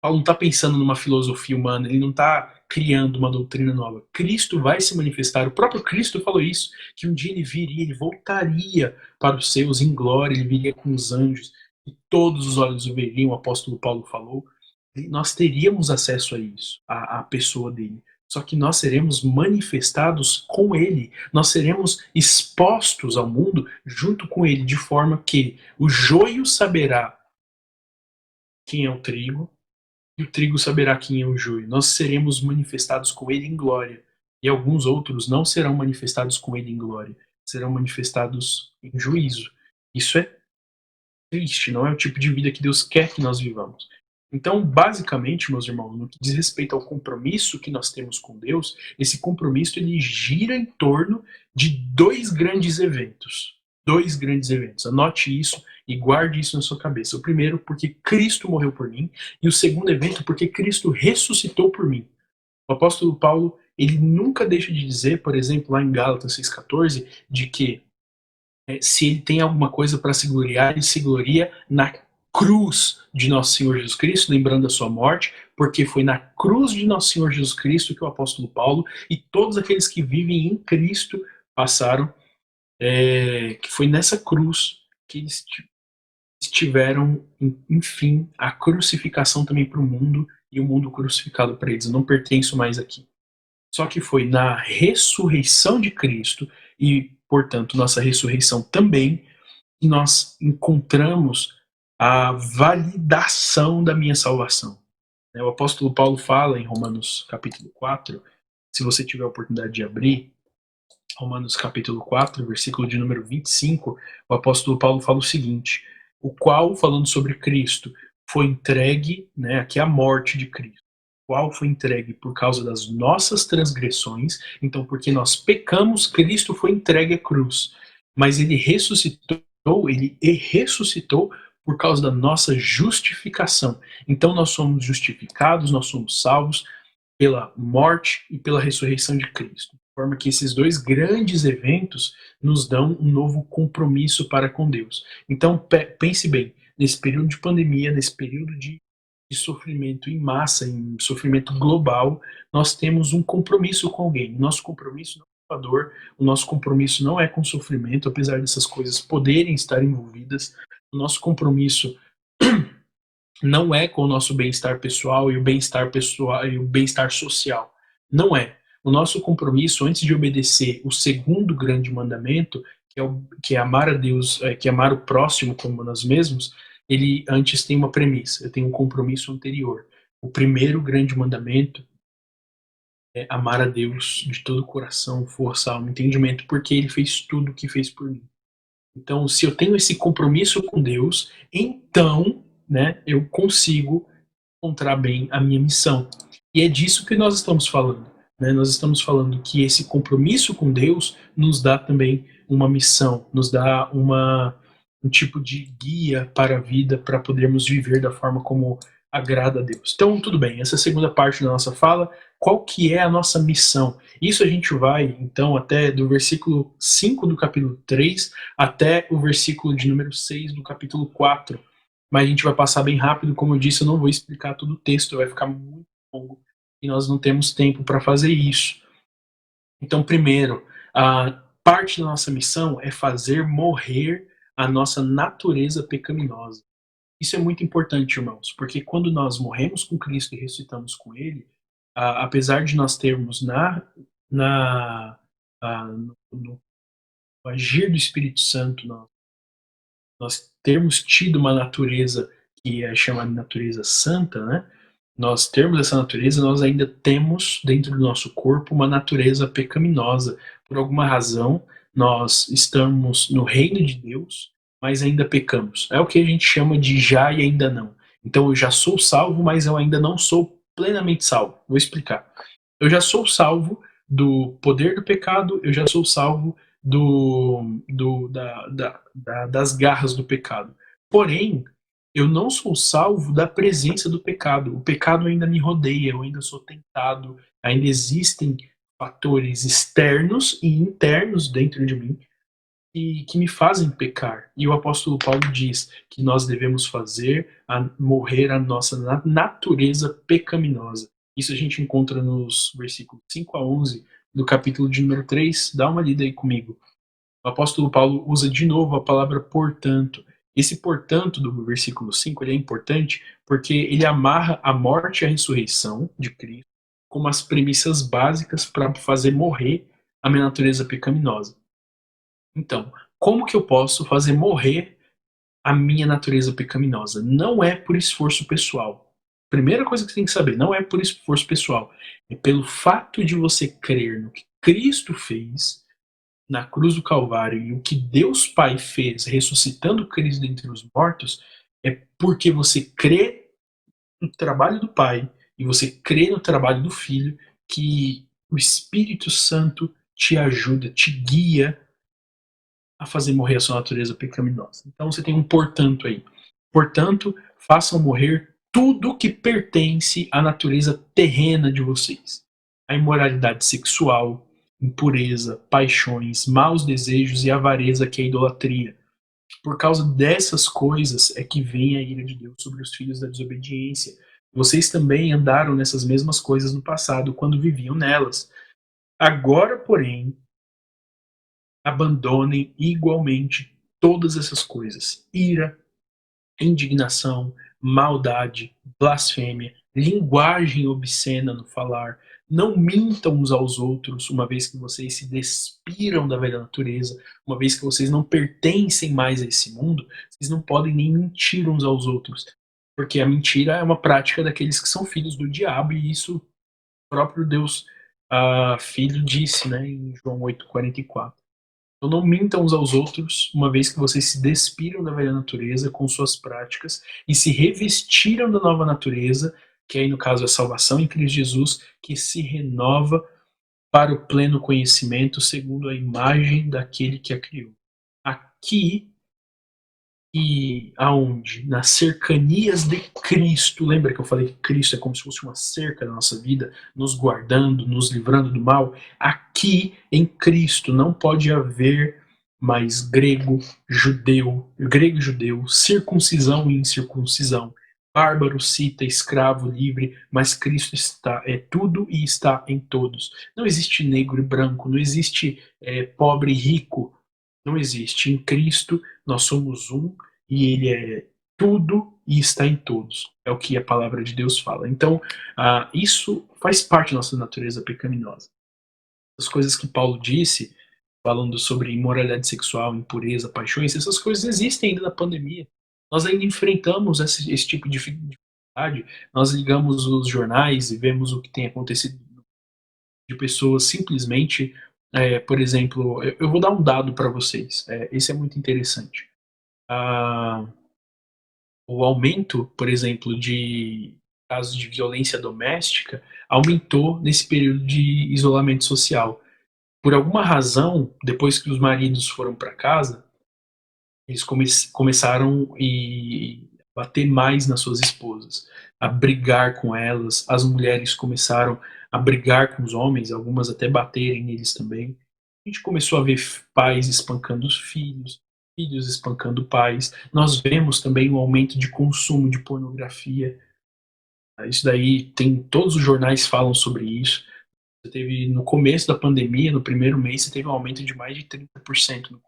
Paulo não está pensando numa filosofia humana, ele não está criando uma doutrina nova. Cristo vai se manifestar. O próprio Cristo falou isso, que um dia ele viria, ele voltaria para os seus em glória, ele viria com os anjos, e todos os olhos o veriam, o apóstolo Paulo falou. E nós teríamos acesso a isso, à pessoa dele. Só que nós seremos manifestados com ele. Nós seremos expostos ao mundo junto com ele, de forma que o joio saberá quem é o trigo, e o trigo saberá quem é o joio. Nós seremos manifestados com ele em glória. E alguns outros não serão manifestados com ele em glória. Serão manifestados em juízo. Isso é triste, não é o tipo de vida que Deus quer que nós vivamos. Então, basicamente, meus irmãos, no que diz respeito ao compromisso que nós temos com Deus, esse compromisso ele gira em torno de dois grandes eventos. Dois grandes eventos. Anote isso e guarde isso na sua cabeça. O primeiro, porque Cristo morreu por mim, e o segundo evento, porque Cristo ressuscitou por mim. O apóstolo Paulo, ele nunca deixa de dizer, por exemplo, lá em Gálatas 6,14, de que se ele tem alguma coisa para se gloriar, ele se gloria na cruz de nosso Senhor Jesus Cristo, lembrando a sua morte, porque foi na cruz de nosso Senhor Jesus Cristo que o apóstolo Paulo e todos aqueles que vivem em Cristo passaram, que foi nessa cruz que eles tiveram, enfim, a crucificação também para o mundo e o mundo crucificado para eles. Eu não pertenço mais aqui. Só que foi na ressurreição de Cristo e, portanto, nossa ressurreição também, que nós encontramos a validação da minha salvação. O apóstolo Paulo fala em Romanos capítulo 4, se você tiver a oportunidade de abrir, Romanos capítulo 4, versículo de número 25, o apóstolo Paulo fala o seguinte, o qual, falando sobre Cristo, foi entregue, aqui a morte de Cristo, o qual foi entregue por causa das nossas transgressões, então porque nós pecamos, Cristo foi entregue à cruz, mas ele ressuscitou por causa da nossa justificação. Então nós somos justificados, nós somos salvos pela morte e pela ressurreição de Cristo. forma que esses dois grandes eventos nos dão um novo compromisso para com Deus. Então, pense bem, nesse período de pandemia, nesse período de sofrimento em massa, em sofrimento global, nós temos um compromisso com alguém. Nosso compromisso não é com a dor, o nosso compromisso não é com o sofrimento, apesar dessas coisas poderem estar envolvidas. O nosso compromisso não é com o nosso bem-estar pessoal e o bem-estar pessoal e o bem-estar social. Não é. O nosso compromisso, antes de obedecer o segundo grande mandamento, que é amar a Deus, que é amar o próximo como nós mesmos, ele antes tem uma premissa, eu tenho um compromisso anterior. O primeiro grande mandamento é amar a Deus de todo o coração, força, alma, entendimento, porque ele fez tudo o que fez por mim. Então, se eu tenho esse compromisso com Deus, então, né, eu consigo encontrar bem a minha missão. E é disso que nós estamos falando. Né? Nós estamos falando que esse compromisso com Deus nos dá também uma missão, nos dá um tipo de guia para a vida, para podermos viver da forma como agrada a Deus. Então, tudo bem, essa é a segunda parte da nossa fala. Qual que é a nossa missão? Isso a gente vai, então, até do versículo 5 do capítulo 3 até o versículo de número 6 do capítulo 4. Mas a gente vai passar bem rápido, como eu disse, eu não vou explicar todo o texto, vai ficar muito longo e nós não temos tempo para fazer isso. Então, primeiro, a parte da nossa missão é fazer morrer a nossa natureza pecaminosa. Isso é muito importante, irmãos, porque quando nós morremos com Cristo e ressuscitamos com Ele, apesar de nós termos no agir do Espírito Santo, nós termos tido uma natureza que é chamada de natureza santa, né? Nós termos essa natureza, nós ainda temos dentro do nosso corpo uma natureza pecaminosa. Por alguma razão, nós estamos no reino de Deus, mas ainda pecamos. É o que a gente chama de já e ainda não. Então eu já sou salvo, mas eu ainda não sou plenamente salvo. Vou explicar. Eu já sou salvo do poder do pecado, eu já sou salvo das garras do pecado. Porém, eu não sou salvo da presença do pecado. O pecado ainda me rodeia, eu ainda sou tentado, ainda existem fatores externos e internos dentro de mim que me fazem pecar. E o apóstolo Paulo diz que nós devemos morrer a nossa natureza pecaminosa. Isso a gente encontra nos versículos 5 a 11 do capítulo de número 3. Dá uma lida aí comigo. O apóstolo Paulo usa de novo a palavra portanto. Esse portanto do versículo 5 ele é importante porque ele amarra a morte e a ressurreição de Cristo como as premissas básicas para fazer morrer a minha natureza pecaminosa. Então, como que eu posso fazer morrer a minha natureza pecaminosa? Não é por esforço pessoal. Primeira coisa que você tem que saber, não é por esforço pessoal. É pelo fato de você crer no que Cristo fez na cruz do Calvário e o que Deus Pai fez ressuscitando Cristo dentre os mortos, é porque você crê no trabalho do Pai e você crê no trabalho do Filho que o Espírito Santo te ajuda, te guia a fazer morrer a sua natureza pecaminosa. Então você tem um portanto aí. Portanto, façam morrer tudo que pertence à natureza terrena de vocês. A imoralidade sexual, impureza, paixões, maus desejos e avareza, que é a idolatria. Por causa dessas coisas é que vem a ira de Deus sobre os filhos da desobediência. Vocês também andaram nessas mesmas coisas no passado, quando viviam nelas. Agora, porém, abandonem igualmente todas essas coisas: ira, indignação, maldade, blasfêmia, linguagem obscena no falar. Não mintam uns aos outros, uma vez que vocês se despiram da velha natureza, uma vez que vocês não pertencem mais a esse mundo, vocês não podem nem mentir uns aos outros, porque a mentira é uma prática daqueles que são filhos do diabo, e isso o próprio Deus Filho disse, né, em João 8,44. Então não mintam uns aos outros, uma vez que vocês se despiram da velha natureza com suas práticas e se revestiram da nova natureza, que aí no caso é a salvação em Cristo Jesus, que se renova para o pleno conhecimento segundo a imagem daquele que a criou. Aqui e aonde? Nas cercanias de Cristo. Lembra que eu falei que Cristo é como se fosse uma cerca da nossa vida, nos guardando, nos livrando do mal? Aqui em Cristo não pode haver mais grego e judeu, circuncisão e incircuncisão, bárbaro, cita, escravo, livre, mas Cristo é tudo e está em todos. Não existe negro e branco, não existe pobre e rico, não existe. Em Cristo nós somos um e Ele é tudo e está em todos. É o que a palavra de Deus fala. Então, isso faz parte da nossa natureza pecaminosa. As coisas que Paulo disse, falando sobre imoralidade sexual, impureza, paixões, essas coisas existem ainda na pandemia. Nós ainda enfrentamos esse tipo de dificuldade. Nós ligamos os jornais e vemos o que tem acontecido de pessoas simplesmente, por exemplo, eu vou dar um dado para vocês. Esse é muito interessante. Ah, o aumento, por exemplo, de casos de violência doméstica aumentou nesse período de isolamento social. Por alguma razão, depois que os maridos foram para casa, eles começaram a bater mais nas suas esposas, a brigar com elas. As mulheres começaram a brigar com os homens, algumas até baterem neles também. A gente começou a ver pais espancando os filhos, filhos espancando pais. Nós vemos também um aumento de consumo de pornografia. Isso daí tem, todos os jornais falam sobre isso. Você teve no começo da pandemia, no primeiro mês, você teve um aumento de mais de 30%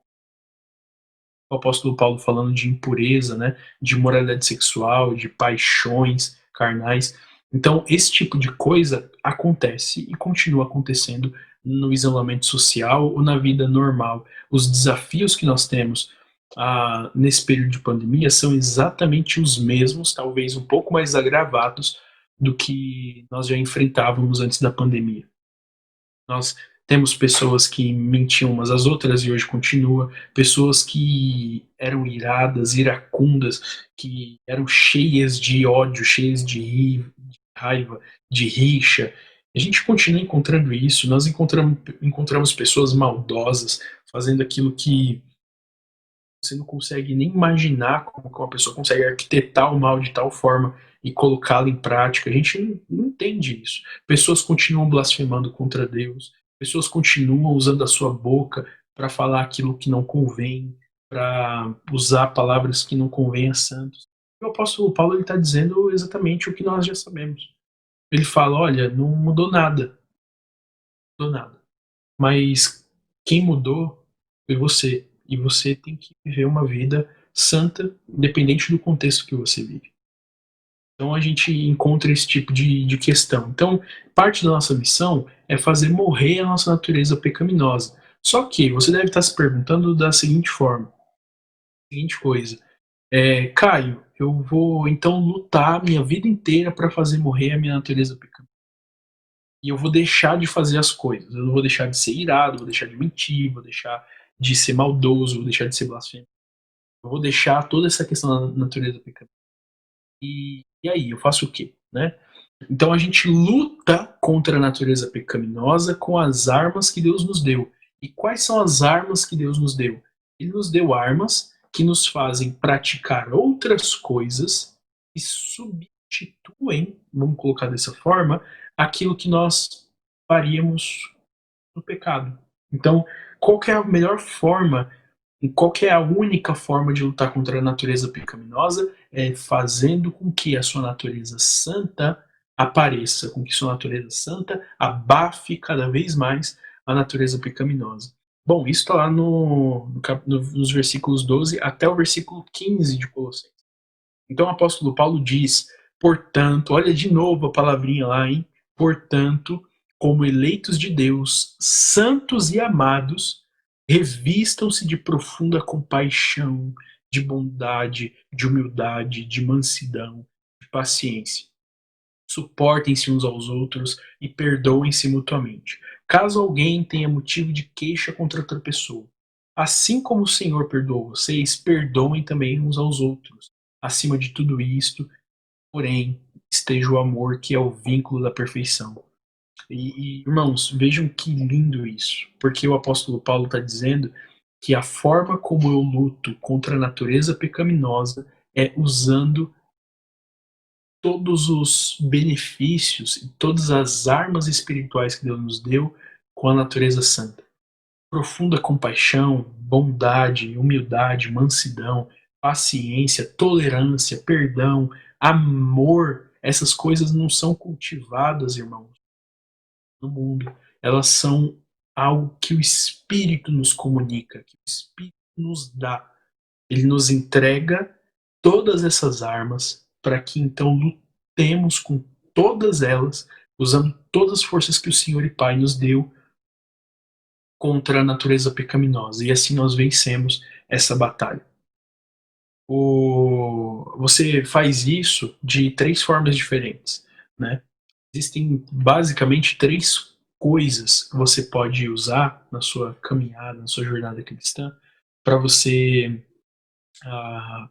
o apóstolo Paulo falando de impureza, né, de moralidade sexual, de paixões carnais. Então, esse tipo de coisa acontece e continua acontecendo no isolamento social ou na vida normal. Os desafios que nós temos nesse período de pandemia são exatamente os mesmos, talvez um pouco mais agravados do que nós já enfrentávamos antes da pandemia. Nós temos pessoas que mentiam umas às outras e hoje continua, pessoas que eram iradas, iracundas, que eram cheias de ódio, cheias de raiva, de rixa. A gente continua encontrando isso, nós encontramos pessoas maldosas fazendo aquilo que você não consegue nem imaginar como que uma pessoa consegue arquitetar o mal de tal forma e colocá-lo em prática. A gente não entende isso. Pessoas continuam blasfemando contra Deus, pessoas continuam usando a sua boca para falar aquilo que não convém, para usar palavras que não convêm a santos. E o apóstolo Paulo está dizendo exatamente o que nós já sabemos. Ele fala: olha, não mudou nada, não mudou nada. Mas quem mudou foi você. E você tem que viver uma vida santa, independente do contexto que você vive. Então a gente encontra esse tipo de questão. Então, parte da nossa missão é fazer morrer a nossa natureza pecaminosa. Só que você deve estar se perguntando da seguinte forma, seguinte coisa. Caio, eu vou então lutar a minha vida inteira para fazer morrer a minha natureza pecaminosa. E eu vou deixar de fazer as coisas. Eu não vou deixar de ser irado, vou deixar de mentir, vou deixar de ser maldoso, vou deixar de ser blasfemo. Eu vou deixar toda essa questão da natureza pecaminosa. E aí, eu faço o quê? Né? Então a gente luta contra a natureza pecaminosa com as armas que Deus nos deu. E quais são as armas que Deus nos deu? Ele nos deu armas que nos fazem praticar outras coisas e substituem, vamos colocar dessa forma, aquilo que nós faríamos no pecado. Então, qual que é a melhor forma, qual que é a única forma de lutar contra a natureza pecaminosa? É fazendo com que a sua natureza santa apareça, com que sua natureza santa abafe cada vez mais a natureza pecaminosa. Bom, isso está lá nos versículos 12 até o versículo 15 de Colossenses. Então o apóstolo Paulo diz, portanto, olha de novo a palavrinha lá, hein? Portanto, como eleitos de Deus, santos e amados, revistam-se de profunda compaixão, de bondade, de humildade, de mansidão, de paciência. Suportem-se uns aos outros e perdoem-se mutuamente, caso alguém tenha motivo de queixa contra outra pessoa. Assim como o Senhor perdoou vocês, perdoem também uns aos outros. Acima de tudo isto, porém, esteja o amor, que é o vínculo da perfeição. Irmãos, vejam que lindo isso, porque o apóstolo Paulo está dizendo que a forma como eu luto contra a natureza pecaminosa é usando todos os benefícios e todas as armas espirituais que Deus nos deu com a natureza santa. Profunda compaixão, bondade, humildade, mansidão, paciência, tolerância, perdão, amor. Essas coisas não são cultivadas, irmãos, no mundo. Elas são algo que o Espírito nos comunica, que o Espírito nos dá. Ele nos entrega todas essas armas para que então lutemos com todas elas, usando todas as forças que o Senhor e Pai nos deu contra a natureza pecaminosa. E assim nós vencemos essa batalha. Você faz isso de 3 formas diferentes, né? Existem basicamente 3 coisas que você pode usar na sua caminhada, na sua jornada cristã, para você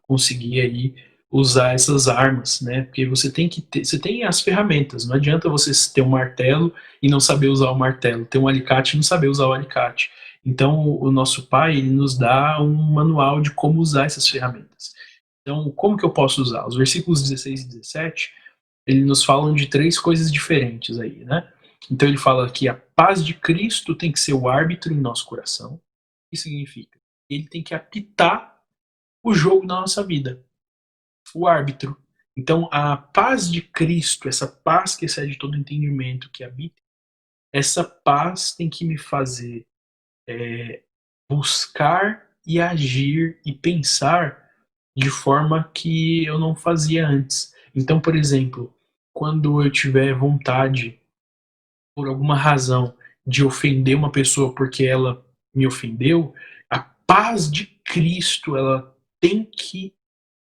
conseguir aí usar essas armas, né? Porque você tem as ferramentas. Não adianta você ter um martelo e não saber usar o martelo, ter um alicate e não saber usar o alicate. Então, o nosso pai, ele nos dá um manual de como usar essas ferramentas. Então, como que eu posso usar? Os versículos 16 e 17, ele nos falam de 3 coisas diferentes aí, né? Então, ele fala que a paz de Cristo tem que ser o árbitro em nosso coração. O que significa? Ele tem que apitar o jogo da nossa vida, o árbitro. Então, a paz de Cristo, essa paz que excede todo entendimento, que habita, essa paz tem que me fazer buscar e agir e pensar de forma que eu não fazia antes. Então, por exemplo, quando eu tiver vontade, por alguma razão, de ofender uma pessoa porque ela me ofendeu, a paz de Cristo, ela tem que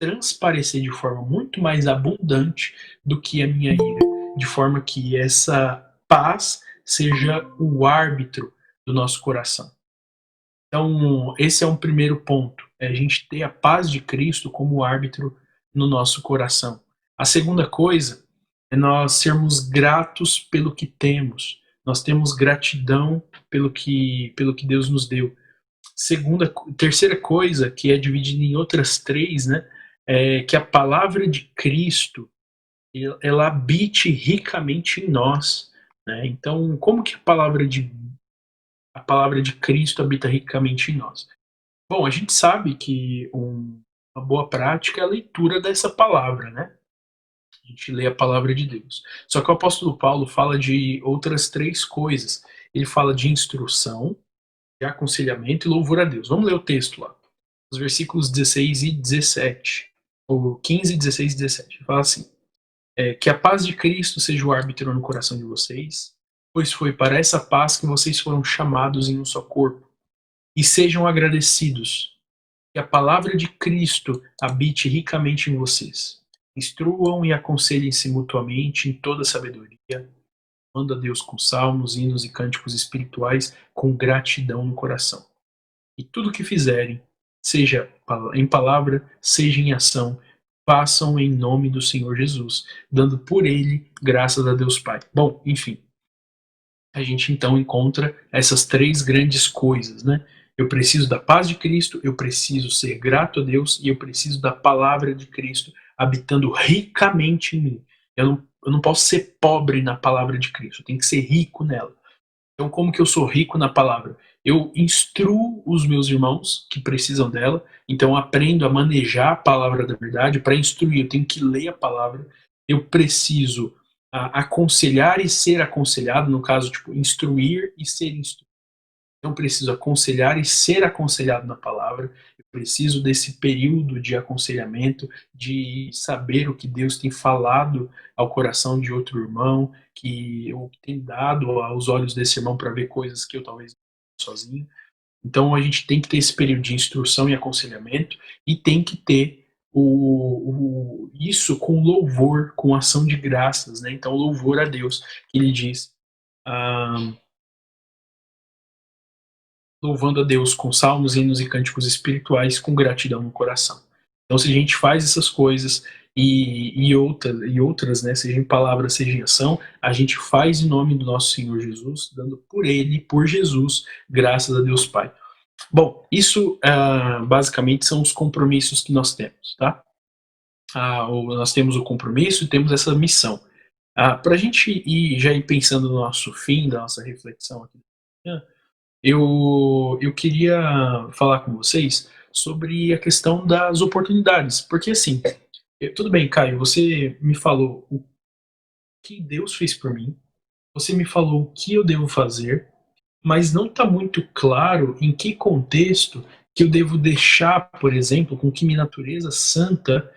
transparecer de forma muito mais abundante do que a minha ira, de forma que essa paz seja o árbitro do nosso coração. Então, esse é um primeiro ponto, é a gente ter a paz de Cristo como árbitro no nosso coração. A segunda coisa é nós sermos gratos pelo que temos. Nós temos gratidão pelo que Deus nos deu. Terceira coisa, que é dividida em outras 3, né, é que a palavra de Cristo ela habite ricamente em nós, né? Então, como que a palavra de Cristo habita ricamente em nós? Bom, a gente sabe que uma boa prática é a leitura dessa palavra, né? A gente lê a palavra de Deus. Só que o apóstolo Paulo fala de outras 3 coisas. Ele fala de instrução, de aconselhamento e louvor a Deus. Vamos ler o texto lá. Os versículos 16 e 17. Ou 15, 16 e 17. Fala assim: que a paz de Cristo seja o árbitro no coração de vocês, pois foi para essa paz que vocês foram chamados em um só corpo. E sejam agradecidos. Que a palavra de Cristo habite ricamente em vocês. Instruam e aconselhem-se mutuamente em toda sabedoria. Manda a Deus com salmos, hinos e cânticos espirituais com gratidão no coração. E tudo o que fizerem, seja em palavra, seja em ação, façam em nome do Senhor Jesus, dando por ele graças a Deus Pai. Bom, enfim, a gente então encontra essas 3 grandes coisas, né? Eu preciso da paz de Cristo, eu preciso ser grato a Deus e eu preciso da palavra de Cristo habitando ricamente em mim. Eu não posso ser pobre na palavra de Cristo, eu tenho que ser rico nela. Então, como que eu sou rico na palavra? Eu instruo os meus irmãos que precisam dela, então eu aprendo a manejar a palavra da verdade. Para instruir, eu tenho que ler a palavra. Eu preciso aconselhar e ser aconselhado, no caso, tipo, instruir e ser instruído. Então, eu preciso aconselhar e ser aconselhado na palavra. Eu preciso desse período de aconselhamento, de saber o que Deus tem falado ao coração de outro irmão, que eu tenho dado aos olhos desse irmão para ver coisas que eu talvez não sozinho. Então, a gente tem que ter esse período de instrução e aconselhamento e tem que ter isso com louvor, com ação de graças, né? Então, louvor a Deus, que ele diz. Louvando a Deus com salmos, hinos e cânticos espirituais com gratidão no coração. Então, se a gente faz essas coisas e outras, né, seja em palavra, seja em ação, a gente faz em nome do nosso Senhor Jesus, dando por Ele, por Jesus, graças a Deus Pai. Bom, isso basicamente são os compromissos que nós temos, tá? Nós temos o compromisso e temos essa missão. Para a gente já ir pensando no nosso fim, da nossa reflexão aqui, eu queria falar com vocês sobre a questão das oportunidades. Porque assim, tudo bem, Caio, você me falou o que Deus fez por mim, você me falou o que eu devo fazer, mas não está muito claro em que contexto que eu devo deixar, por exemplo, com que minha natureza santa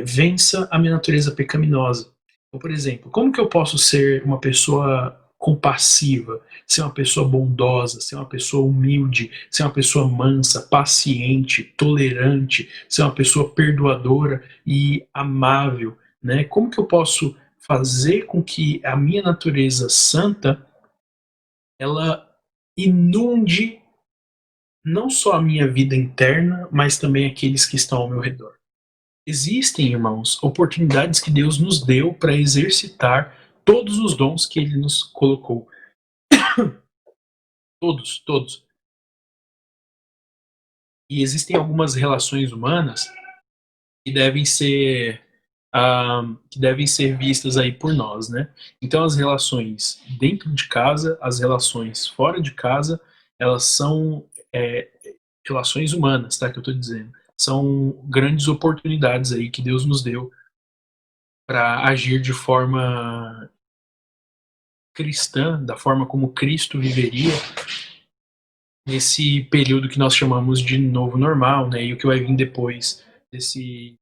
vença a minha natureza pecaminosa. Então, por exemplo, como que eu posso ser uma pessoa compassiva, ser uma pessoa bondosa, ser uma pessoa humilde, ser uma pessoa mansa, paciente, tolerante, ser uma pessoa perdoadora e amável, né? Como que eu posso fazer com que a minha natureza santa ela inunde não só a minha vida interna, mas também aqueles que estão ao meu redor? Existem, irmãos, oportunidades que Deus nos deu para exercitar todos os dons que Ele nos colocou. Todos, todos. E existem algumas relações humanas que que devem ser vistas aí por nós, né? Então, as relações dentro de casa, as relações fora de casa, elas são relações humanas, tá? Que eu estou dizendo. São grandes oportunidades aí que Deus nos deu para agir de forma cristã, da forma como Cristo viveria nesse período que nós chamamos de novo normal, né? E o que vai vir depois desse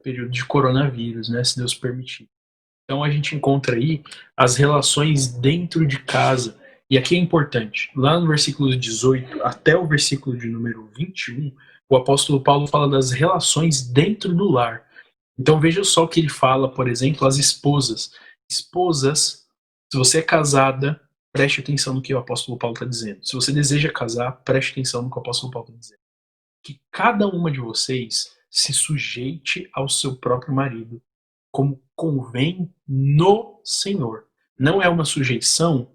período de coronavírus, né? Se Deus permitir. Então a gente encontra aí as relações dentro de casa. E aqui é importante, lá no versículo 18 até o versículo de número 21, o apóstolo Paulo fala das relações dentro do lar. Então veja só que ele fala, por exemplo, as esposas. Esposas, se você é casada, preste atenção no que o apóstolo Paulo está dizendo. Se você deseja casar, preste atenção no que o apóstolo Paulo está dizendo. Que cada uma de vocês se sujeite ao seu próprio marido, como convém no Senhor. Não é uma sujeição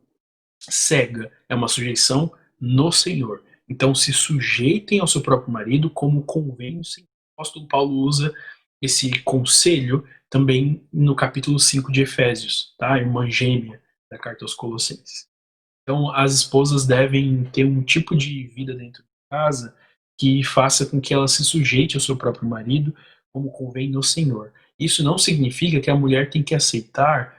cega, é uma sujeição no Senhor. Então se sujeitem ao seu próprio marido como convém no Senhor. O apóstolo Paulo usa esse conselho também no capítulo 5 de Efésios, tá? A irmã gêmea da carta aos Colossenses. Então as esposas devem ter um tipo de vida dentro de casa que faça com que ela se sujeite ao seu próprio marido como convém no Senhor. Isso não significa que a mulher tem que aceitar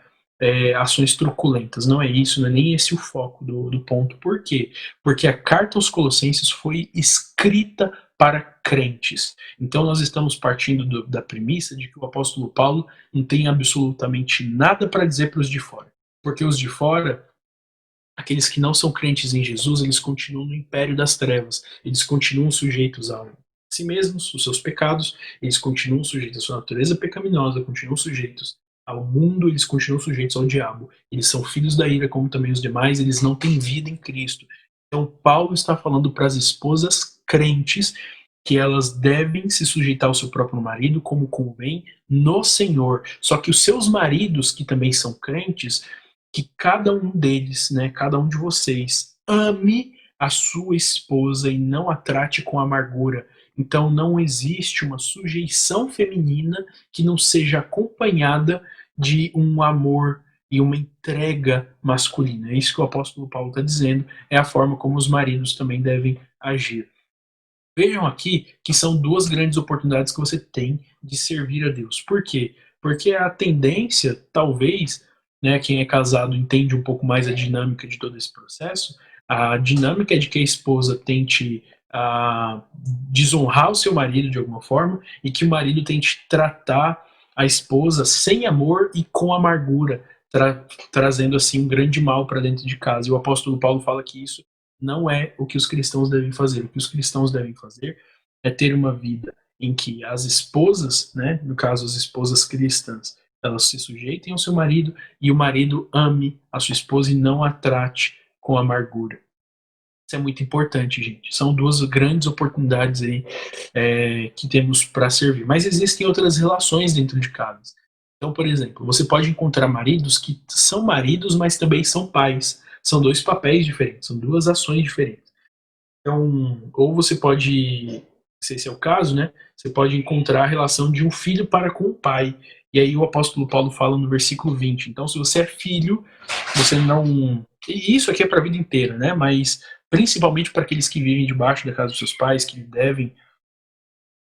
ações truculentas. Não é isso, não é nem esse o foco do ponto. Por quê? Porque a carta aos Colossenses foi escrita para crentes. Então nós estamos partindo da premissa de que o apóstolo Paulo não tem absolutamente nada para dizer para os de fora. Porque os de fora, aqueles que não são crentes em Jesus, eles continuam no império das trevas. Eles continuam sujeitos a si mesmos, os seus pecados, eles continuam sujeitos à sua natureza pecaminosa, continuam sujeitos ao mundo, eles continuam sujeitos ao diabo. Eles são filhos da ira, como também os demais, eles não têm vida em Cristo. Então, Paulo está falando para as esposas crentes que elas devem se sujeitar ao seu próprio marido como convém no Senhor. Só que os seus maridos, que também são crentes, que cada um deles, né, cada um de vocês, ame a sua esposa e não a trate com amargura. Então não existe uma sujeição feminina que não seja acompanhada de um amor e uma entrega masculina. É isso que o apóstolo Paulo está dizendo, é a forma como os maridos também devem agir. Vejam aqui que são duas grandes oportunidades que você tem de servir a Deus. Por quê? Porque a tendência, talvez, né, quem é casado entende um pouco mais a dinâmica de todo esse processo, a dinâmica é de que a esposa tente desonrar o seu marido de alguma forma e que o marido tente tratar a esposa sem amor e com amargura, trazendo assim um grande mal para dentro de casa. E o apóstolo Paulo fala que isso não é o que os cristãos devem fazer. O que os cristãos devem fazer é ter uma vida em que as esposas, né, no caso as esposas cristãs, elas se sujeitem ao seu marido e o marido ame a sua esposa e não a trate com amargura. Isso é muito importante, gente. São duas grandes oportunidades aí que temos para servir. Mas existem outras relações dentro de casa. Então, por exemplo, você pode encontrar maridos que são maridos, mas também são pais. são dois papéis diferentes, são duas ações diferentes. Então, ou você pode, se esse é o caso, né, você pode encontrar a relação de um filho para com o pai. E aí o apóstolo Paulo fala no versículo 20. Então, se você é filho, você não... E isso aqui é para a vida inteira, né? Mas principalmente para aqueles que vivem debaixo da casa dos seus pais, que devem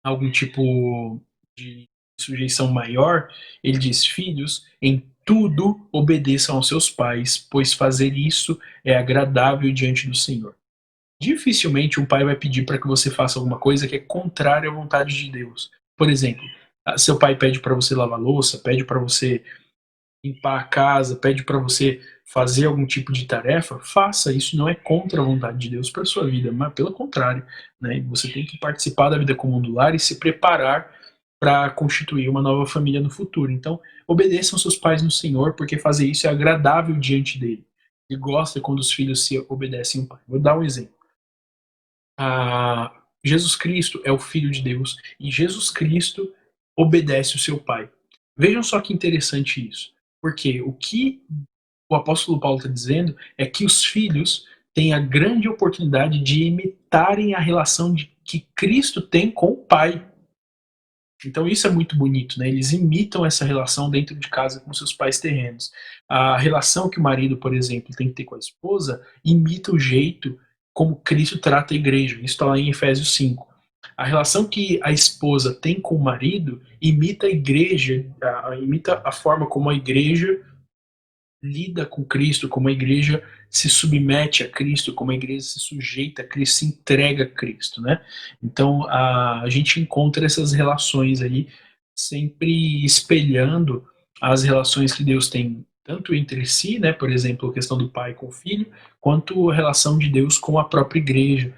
algum tipo de sujeição maior, ele diz: filhos, em tudo obedeçam aos seus pais, pois fazer isso é agradável diante do Senhor. Dificilmente um pai vai pedir para que você faça alguma coisa que é contrária à vontade de Deus. Por exemplo, seu pai pede para você lavar louça, pede para você limpar a casa, pede para você fazer algum tipo de tarefa, faça. Isso não é contra a vontade de Deus para sua vida, mas pelo contrário, né? Você tem que participar da vida comum do lar e se preparar para constituir uma nova família no futuro. Então, obedeçam seus pais no Senhor, porque fazer isso é agradável diante dele. Ele gosta quando os filhos se obedecem ao pai. Vou dar um exemplo. Jesus Cristo é o Filho de Deus e Jesus Cristo obedece o seu pai. Vejam só que interessante isso. Porque o que o apóstolo Paulo está dizendo é que os filhos têm a grande oportunidade de imitarem a relação que Cristo tem com o pai. Então isso é muito bonito, né? Eles imitam essa relação dentro de casa com seus pais terrenos. A relação que o marido, por exemplo, tem que ter com a esposa imita o jeito como Cristo trata a igreja. Isso está lá em Efésios 5. A relação que a esposa tem com o marido imita a igreja, imita a forma como a igreja lida com Cristo, como a igreja se submete a Cristo, como a igreja se sujeita a Cristo, se entrega a Cristo, né? Então a gente encontra essas relações aí sempre espelhando as relações que Deus tem tanto entre si, né? Por exemplo, a questão do pai com o filho, quanto a relação de Deus com a própria igreja.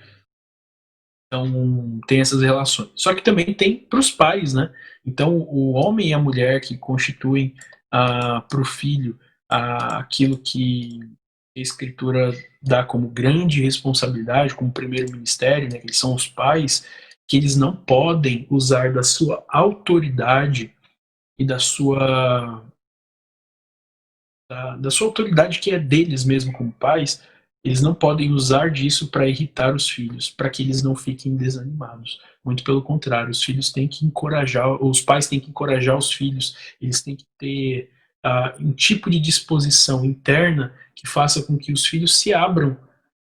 Então tem essas relações. Só que também tem para os pais, né? Então o homem e a mulher que constituem para o filho aquilo que a Escritura dá como grande responsabilidade, como primeiro ministério, né, que eles são os pais, que eles não podem usar da sua autoridade e da sua autoridade que é deles mesmo como pais, eles não podem usar disso para irritar os filhos, para que eles não fiquem desanimados. Muito pelo contrário, os filhos têm que encorajar, os pais têm que encorajar os filhos, eles têm que ter um tipo de disposição interna que faça com que os filhos se abram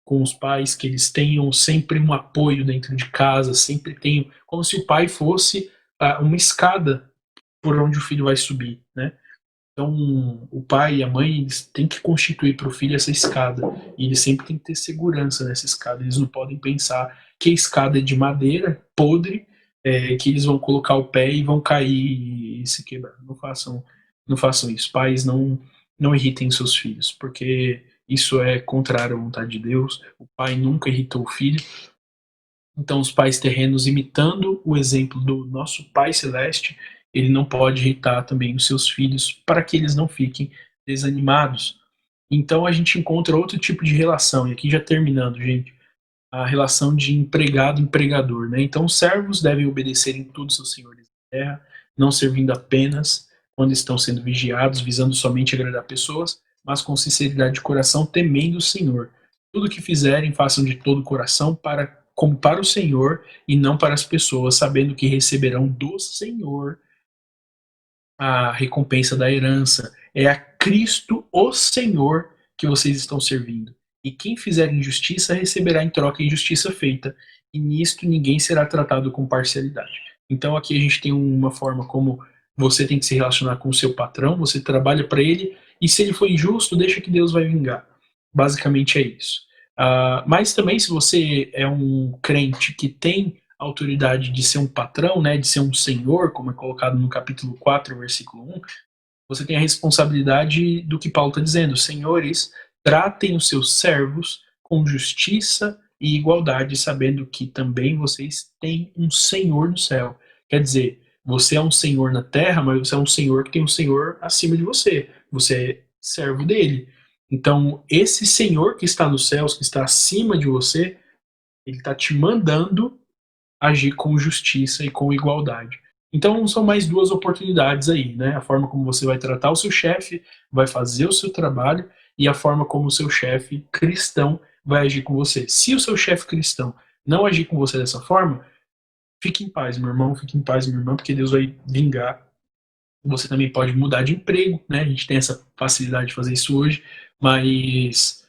com os pais, que eles tenham sempre um apoio dentro de casa, sempre tenham, como se o pai fosse uma escada por onde o filho vai subir, né? Então, o pai e a mãe eles têm que constituir para o filho essa escada. E eles sempre têm que ter segurança nessa escada. Eles não podem pensar que a escada é de madeira, podre, que eles vão colocar o pé e vão cair e se quebrar. Não façam isso. Pais, não irritem seus filhos, porque isso é contrário à vontade de Deus. O pai nunca irritou o filho. Então, os pais terrenos, imitando o exemplo do nosso Pai Celeste, ele não pode irritar também os seus filhos para que eles não fiquem desanimados. Então, a gente encontra outro tipo de relação, e aqui já terminando, gente, a relação de empregado-empregador. Né? Então, os servos devem obedecer em tudo seus senhores da terra, não servindo apenas quando estão sendo vigiados, visando somente agradar pessoas, mas com sinceridade de coração, temendo o Senhor. Tudo que fizerem, façam de todo o coração como para o Senhor e não para as pessoas, sabendo que receberão do Senhor a recompensa da herança. É a Cristo, o Senhor, que vocês estão servindo. E quem fizer injustiça receberá em troca a injustiça feita. E nisto ninguém será tratado com parcialidade. Então aqui a gente tem uma forma como você tem que se relacionar com o seu patrão, você trabalha para ele, e se ele for injusto, deixa que Deus vai vingar. Basicamente é isso. Mas também se você é um crente que tem autoridade de ser um patrão, né, de ser um senhor, como é colocado no capítulo 4, versículo 1, você tem a responsabilidade do que Paulo está dizendo. Senhores, tratem os seus servos com justiça e igualdade, sabendo que também vocês têm um senhor no céu. Quer dizer, você é um senhor na terra, mas você é um senhor que tem um senhor acima de você. Você é servo dele. Então, esse senhor que está nos céus, que está acima de você, ele está te mandando agir com justiça e com igualdade. Então são mais duas oportunidades aí, né? A forma como você vai tratar o seu chefe, vai fazer o seu trabalho e a forma como o seu chefe cristão vai agir com você. Se o seu chefe cristão não agir com você dessa forma, fique em paz, meu irmão, fique em paz, minha irmã, porque Deus vai vingar. Você também pode mudar de emprego, né? A gente tem essa facilidade de fazer isso hoje, mas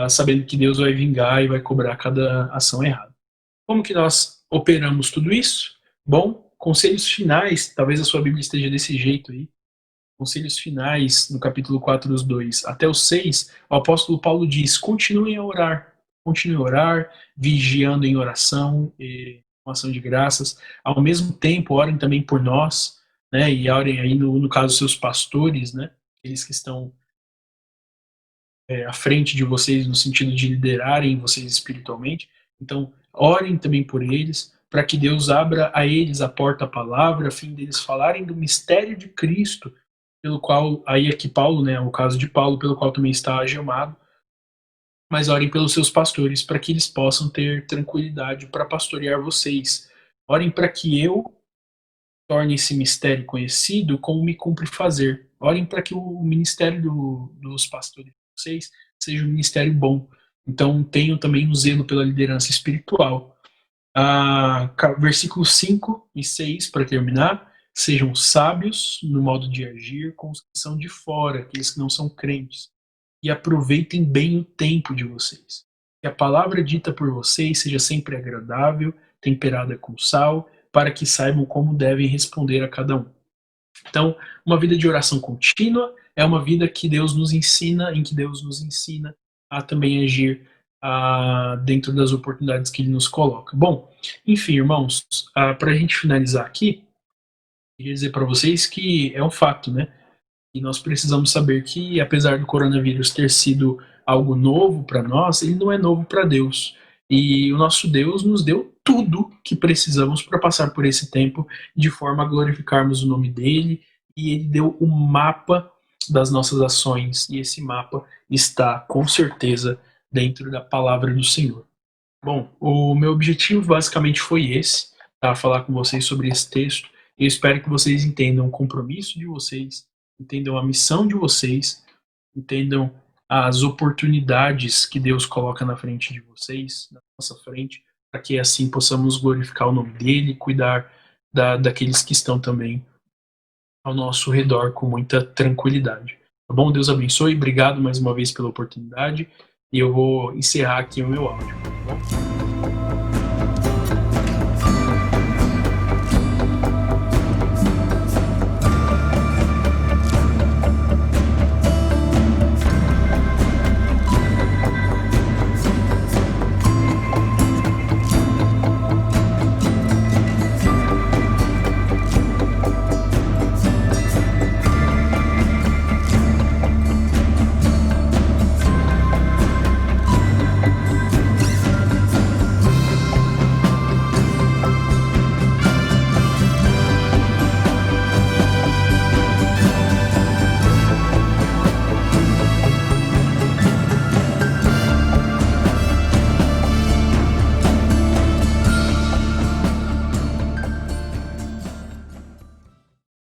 sabendo que Deus vai vingar e vai cobrar cada ação errada. Como que nós operamos tudo isso? Bom, conselhos finais, talvez a sua Bíblia esteja desse jeito aí. Conselhos finais, no capítulo 4, dos 2 até o 6, o apóstolo Paulo diz: continuem a orar, vigiando em oração, com ação de graças. Ao mesmo tempo, orem também por nós, né? E orem aí, no caso, seus pastores, né? Aqueles que estão à frente de vocês, no sentido de liderarem vocês espiritualmente. Então, orem também por eles, para que Deus abra a eles a porta à palavra, a fim deles falarem do mistério de Cristo, pelo qual, aí aqui Paulo, né, o caso de Paulo, pelo qual também está algemado, mas orem pelos seus pastores, para que eles possam ter tranquilidade para pastorear vocês. Orem para que eu torne esse mistério conhecido como me cumpre fazer. Orem para que o ministério dos pastores de vocês seja um ministério bom. Então tenham também um zelo pela liderança espiritual. Versículos 5 e 6, para terminar: sejam sábios no modo de agir com os que são de fora, aqueles que não são crentes, e aproveitem bem o tempo de vocês. Que a palavra dita por vocês seja sempre agradável, temperada com sal, para que saibam como devem responder a cada um. Então, uma vida de oração contínua é uma vida que Deus nos ensina, em que Deus nos ensina a também agir dentro das oportunidades que Ele nos coloca. Bom, enfim, irmãos, para a gente finalizar aqui, queria dizer para vocês que é um fato, né? E nós precisamos saber que, apesar do coronavírus ter sido algo novo para nós, ele não é novo para Deus. E o nosso Deus nos deu tudo que precisamos para passar por esse tempo de forma a glorificarmos o nome dele. E ele deu o mapa das nossas ações. E esse mapa está, com certeza, dentro da palavra do Senhor. Bom, o meu objetivo basicamente foi esse, tá? Falar com vocês sobre esse texto. Eu espero que vocês entendam o compromisso de vocês, entendam a missão de vocês, entendam as oportunidades que Deus coloca na frente de vocês, na nossa frente, para que assim possamos glorificar o nome dele e cuidar daqueles que estão também ao nosso redor com muita tranquilidade. Tá bom? Deus abençoe, obrigado mais uma vez pela oportunidade, e eu vou encerrar aqui o meu áudio, tá bom?